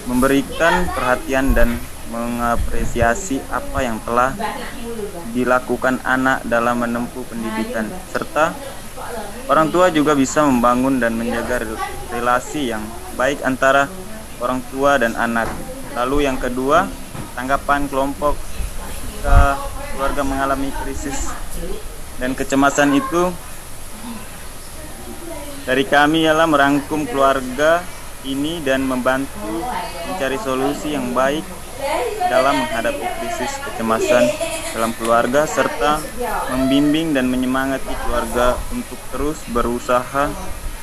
memberikan perhatian dan mengapresiasi apa yang telah dilakukan anak dalam menempuh pendidikan, serta orang tua juga bisa membangun dan menjaga relasi yang baik antara orang tua dan anak. Lalu yang kedua, tanggapan kelompok ketika keluarga mengalami krisis dan kecemasan itu dari kami ialah merangkum keluarga ini dan membantu mencari solusi yang baik dalam menghadapi krisis kecemasan dalam keluarga serta membimbing dan menyemangati keluarga untuk terus berusaha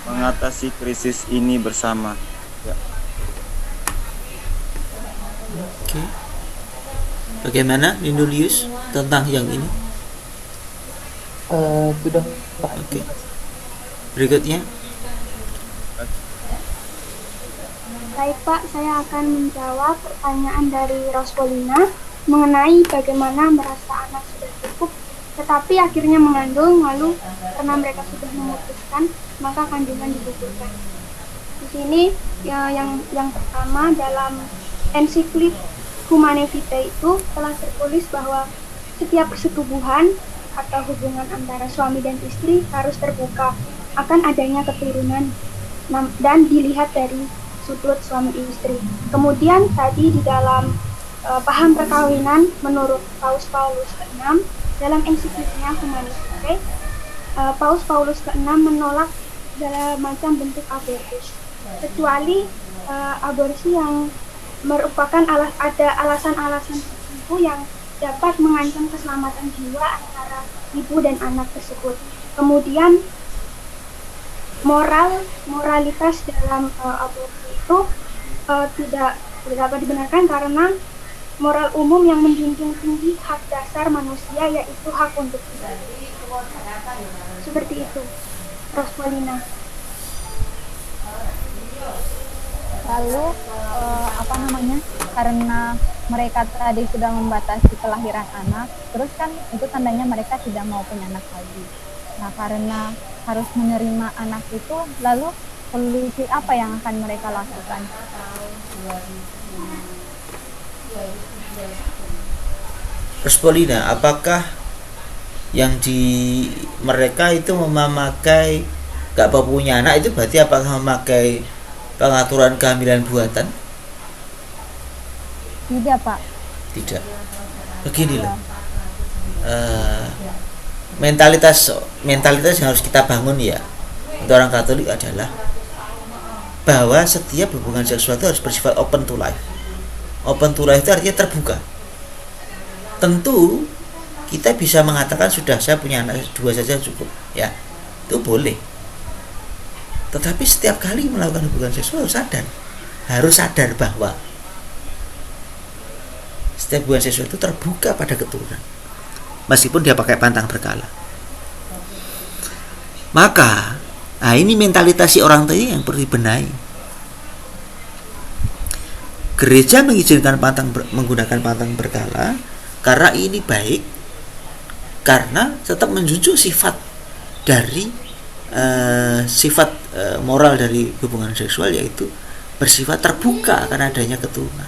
mengatasi krisis ini bersama. Ya. Oke. Bagaimana Nindulius tentang yang ini? Sudah Pak. Oke. Berikutnya. Baik Pak, saya akan menjawab pertanyaan dari Rospolina mengenai bagaimana merasa anak sudah cukup, tetapi akhirnya mengandung, lalu karena mereka sudah memutuskan, maka kandungan digugurkan. Di sini yang pertama dalam ensiklik Humanae Vitae itu telah tertulis bahwa setiap persetubuhan atau hubungan antara suami dan istri harus terbuka akan adanya keturunan dan dilihat dari sudut suami istri. Kemudian tadi di dalam paham perkawinan menurut Paus Paulus ke-6 dalam ensikliknya Humanae Vitae, Paus Paulus ke-6 menolak segala macam bentuk abortus kecuali aborsi yang merupakan ada alasan-alasan tertentu yang dapat mengancam keselamatan jiwa antara ibu dan anak tersebut. Kemudian moralitas dalam aborsi itu tidak dapat dibenarkan karena moral umum yang menjunjung tinggi hak dasar manusia yaitu hak untuk hidup. Seperti itu, Rospolina. Lalu karena mereka tadi sudah membatasi kelahiran anak, terus kan itu tandanya mereka tidak mau punya anak lagi. Nah, karena harus menerima anak itu, lalu solusi apa yang akan mereka lakukan? Rospolina, apakah yang di mereka itu memakai gak mau punya anak itu berarti apakah memakai pengaturan kehamilan buatan? Tidak, Pak. Tidak. Begini loh. Mentalitas yang harus kita bangun ya untuk orang Katolik adalah bahwa setiap hubungan seksual itu harus bersifat open to life. Open to life itu artinya terbuka. Tentu kita bisa mengatakan sudah saya punya anak 2 saja cukup, ya itu boleh. Tetapi setiap kali melakukan hubungan seksual harus sadar bahwa setiap hubungan seksual itu terbuka pada keturunan, meskipun dia pakai pantang berkala. Maka, ini mentalitas si orang tadi yang perlu dibenahi. Gereja mengizinkan menggunakan pantang berkala karena ini baik, karena tetap menjunjung sifat dari moral dari hubungan seksual, yaitu bersifat terbuka karena adanya keturunan.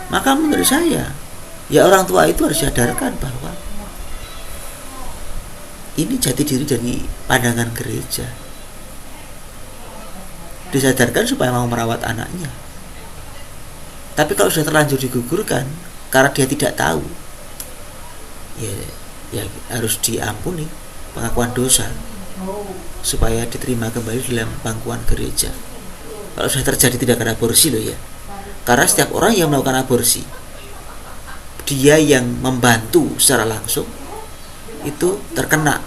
Maka menurut saya, ya orang tua itu harus sadarkan bahwa ini jati diri dari pandangan gereja. Disadarkan supaya mau merawat anaknya. Tapi kalau sudah terlanjur digugurkan karena dia tidak tahu, ya harus diampuni, pengakuan dosa, supaya diterima kembali dalam pangkuan gereja. Kalau sudah terjadi tindakan aborsi loh ya. Karena setiap orang yang melakukan aborsi, dia yang membantu secara langsung itu terkena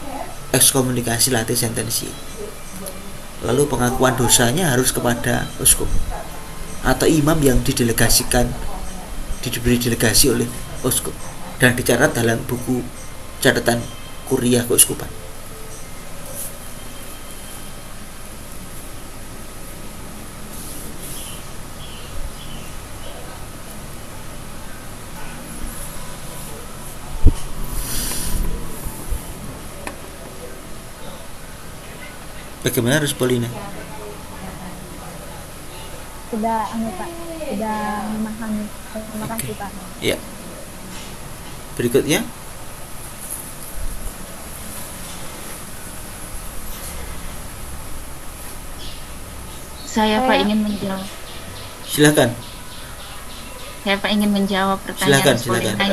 ekskomunikasi late sentensi. Lalu pengakuan dosanya harus kepada uskup atau imam yang diberi delegasi oleh uskup dan dicatat dalam buku catatan kuria keuskupan. Bagaimana Rospolina? Sudah Pak, sudah memahami. Terima kasih Pak. Ya. Berikutnya. Saya Pak ingin menjawab. Silakan. saya ingin menjawab pertanyaan Silakan. Polina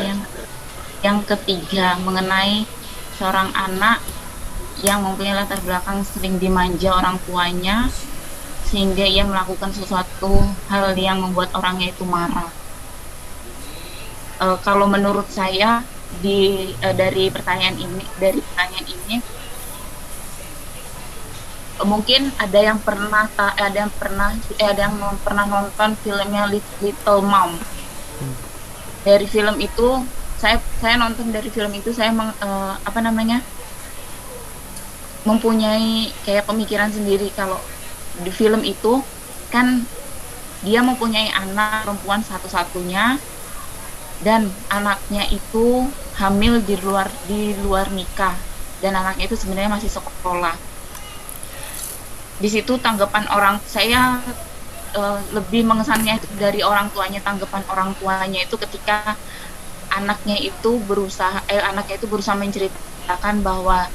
yang ketiga mengenai seorang anak yang mempunyai latar belakang sering dimanja orang tuanya sehingga ia melakukan sesuatu hal yang membuat orangnya itu marah. Kalau menurut saya dari pertanyaan ini mungkin ada yang pernah nonton filmnya Little Mom. Dari film itu saya nonton dari film itu saya mempunyai kayak pemikiran sendiri kalau di film itu kan dia mempunyai anak perempuan satu-satunya dan anaknya itu hamil di luar nikah dan anaknya itu sebenarnya masih sekolah. Di situ tanggapan saya lebih mengesannya itu dari orang tuanya, tanggapan orang tuanya itu ketika anaknya itu berusaha menceritakan bahwa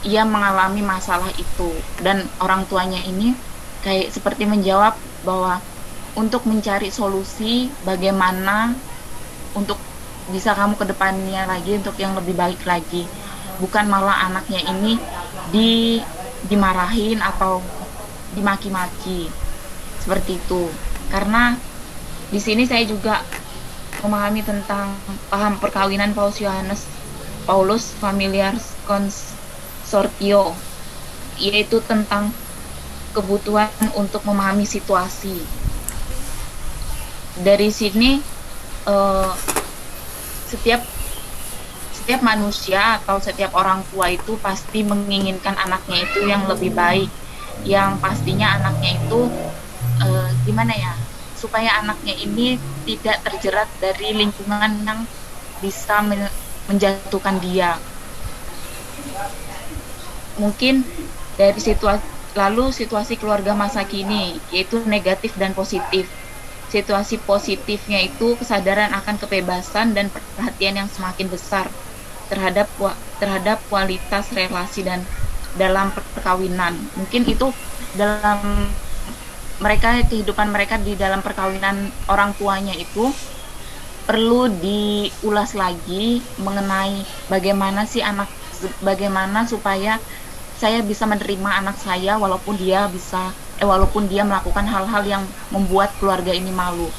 ia mengalami masalah itu dan orang tuanya ini kayak seperti menjawab bahwa untuk mencari solusi bagaimana untuk bisa kamu ke depannya lagi untuk yang lebih baik lagi, bukan malah anaknya ini dimarahin atau dimaki-maki seperti itu. Karena di sini saya juga memahami tentang paham perkawinan Paulus Familiaris Consortio, yaitu tentang kebutuhan untuk memahami situasi. Dari sini setiap manusia atau setiap orang tua itu pasti menginginkan anaknya itu yang lebih baik, yang pastinya anaknya itu supaya anaknya ini tidak terjerat dari lingkungan yang bisa menjatuhkan dia. Mungkin dari situasi keluarga masa kini, yaitu negatif dan positif. Situasi positifnya itu kesadaran akan kebebasan dan perhatian yang semakin besar terhadap kualitas relasi dan dalam perkawinan. Mungkin itu dalam kehidupan mereka di dalam perkawinan orang tuanya itu perlu diulas lagi mengenai bagaimana supaya saya bisa menerima anak saya walaupun dia melakukan hal-hal yang membuat keluarga ini malu.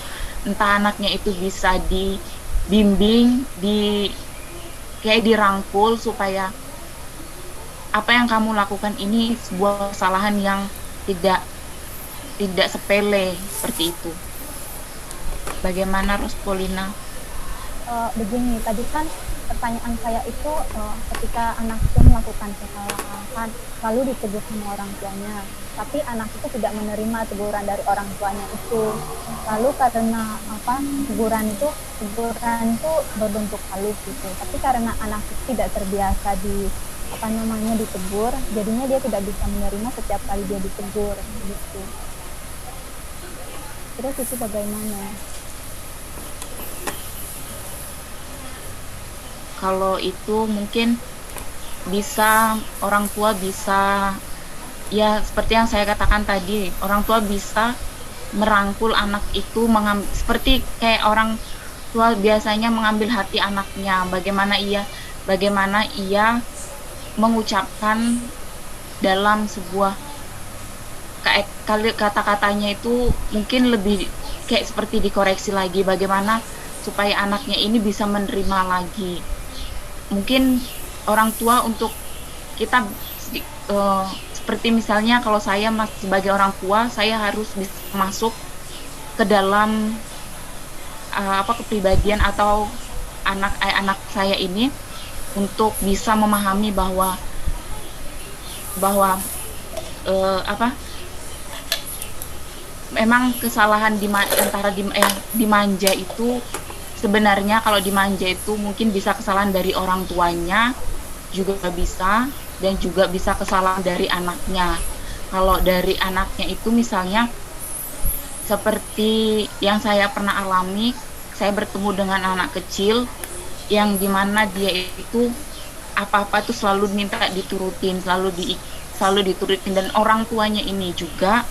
Entah anaknya itu bisa dibimbing, dirangkul supaya apa yang kamu lakukan ini sebuah kesalahan yang tidak sepele seperti itu. Bagaimana Rospolina? Begini, tadi kan pertanyaan saya itu ketika anak itu melakukan kesalahan lalu ditegur sama orang tuanya, tapi anak itu tidak menerima teguran dari orang tuanya itu. Lalu karena teguran itu berbentuk halus gitu. Tapi karena anak itu tidak terbiasa ditegur, jadinya dia tidak bisa menerima setiap kali dia ditegur gitu. Terus itu bagaimana? Kalau itu mungkin orang tua bisa ya seperti yang saya katakan tadi, orang tua bisa merangkul anak itu, seperti kayak orang tua biasanya mengambil hati anaknya, bagaimana ia mengucapkan dalam sebuah kata-katanya itu mungkin lebih kayak seperti dikoreksi lagi, bagaimana supaya anaknya ini bisa menerima lagi. Mungkin orang tua untuk kita seperti misalnya kalau saya sebagai orang tua, saya harus bisa masuk ke dalam kepribadian atau anak saya ini untuk bisa memahami bahwa memang kesalahan dimanja itu sebenarnya kalau dimanja itu mungkin bisa kesalahan dari orang tuanya juga bisa, dan juga bisa kesalahan dari anaknya. Kalau dari anaknya itu misalnya seperti yang saya pernah alami, saya bertemu dengan anak kecil yang dimana dia itu apa-apa itu selalu minta diturutin, selalu diturutin, dan orang tuanya ini juga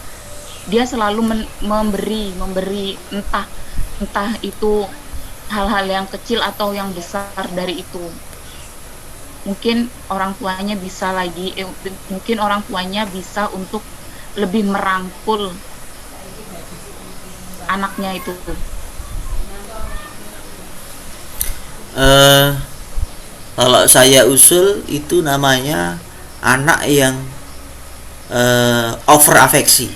dia selalu memberi entah entah itu hal-hal yang kecil atau yang besar dari itu. Mungkin orang tuanya bisa untuk lebih merangkul anaknya itu. Kalau saya usul itu namanya anak yang over afeksi.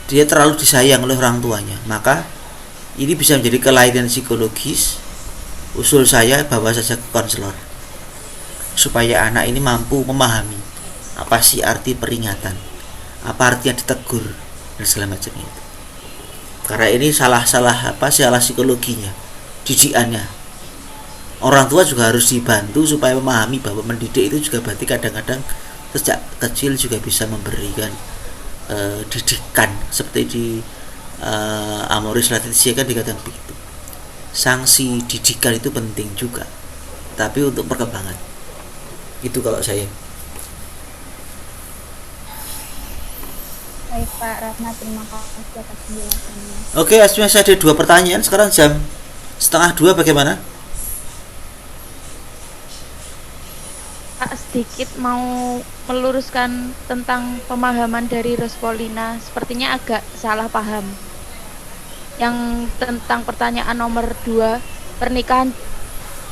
Dia terlalu disayang oleh orang tuanya, maka ini bisa menjadi kelainan psikologis. Usul saya bawa saja ke konselor supaya anak ini mampu memahami apa sih arti peringatan, apa artinya ditegur dan segala macam itu. Karena ini salah psikologinya, didikannya. Orang tua juga harus dibantu supaya memahami bahwa mendidik itu juga berarti kadang-kadang sejak kecil juga bisa memberikan didikan, seperti di Amoris Laetitia kan dikatakan begitu. Sanksi didikan itu penting juga, tapi untuk perkembangan. Itu kalau saya. Baik Pak Ratna, terima kasih atas penjelasannya. Oke, Asmi, saya ada 2 pertanyaan. Sekarang jam 1:30 bagaimana? Sedikit mau meluruskan tentang pemahaman dari Rospolina, sepertinya agak salah paham. Yang tentang pertanyaan nomor 2, pernikahan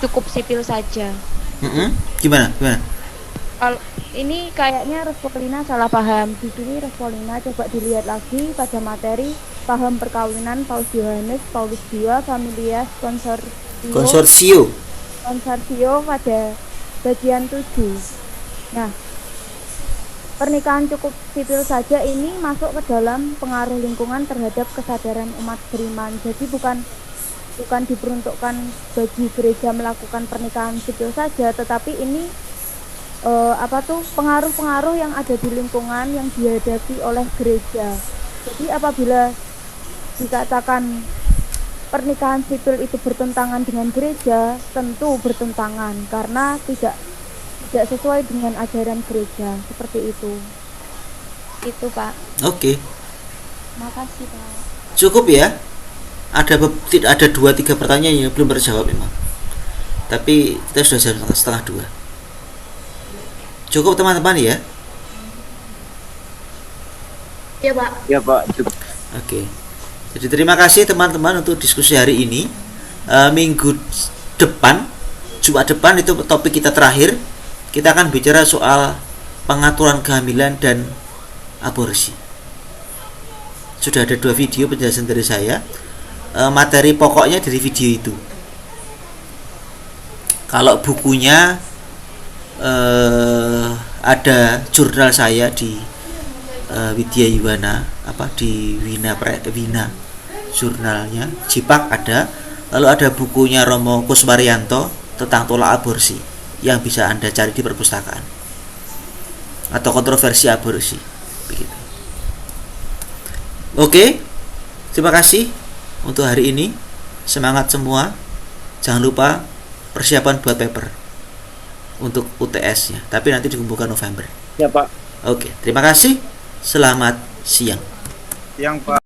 cukup sipil saja. Gimana? Kalau ini kayaknya Rospolina salah paham. Di sini Rospolina coba dilihat lagi pada materi paham perkawinan Paus Yohanes Paulus II Familias Consortio pada bagian 7. Nah, pernikahan cukup sipil saja ini masuk ke dalam pengaruh lingkungan terhadap kesadaran umat beriman. Jadi bukan diperuntukkan bagi gereja melakukan pernikahan sipil saja, tetapi ini pengaruh-pengaruh yang ada di lingkungan yang dihadapi oleh gereja. Jadi apabila dikatakan pernikahan sipil itu bertentangan dengan gereja, tentu bertentangan karena tidak sesuai dengan ajaran gereja, seperti itu. Itu Pak. Oke. Makasih Pak. Cukup ya. Ada 2-3 pertanyaan yang belum terjawab memang. Tapi kita sudah jam 1:30. Cukup teman-teman ya. Iya Pak. Ya Pak, cukup. Oke. Jadi terima kasih teman-teman untuk diskusi hari ini. Minggu depan, Jumat depan itu topik kita terakhir. Kita akan bicara soal pengaturan kehamilan dan aborsi. Sudah ada 2 video penjelasan dari saya. Materi pokoknya dari video itu. Kalau bukunya ada jurnal saya di Widya Yuwana, di Wina jurnalnya, Jipak ada. Lalu ada bukunya Romo Kuswaryanto tentang tolak aborsi yang bisa Anda cari di perpustakaan, atau kontroversi aborsi begitu. Oke, terima kasih untuk hari ini. Semangat semua. Jangan lupa persiapan buat paper untuk UTS-nya, tapi nanti dikumpulkan November. Ya Pak. Oke, terima kasih. Selamat siang. Siang Pak.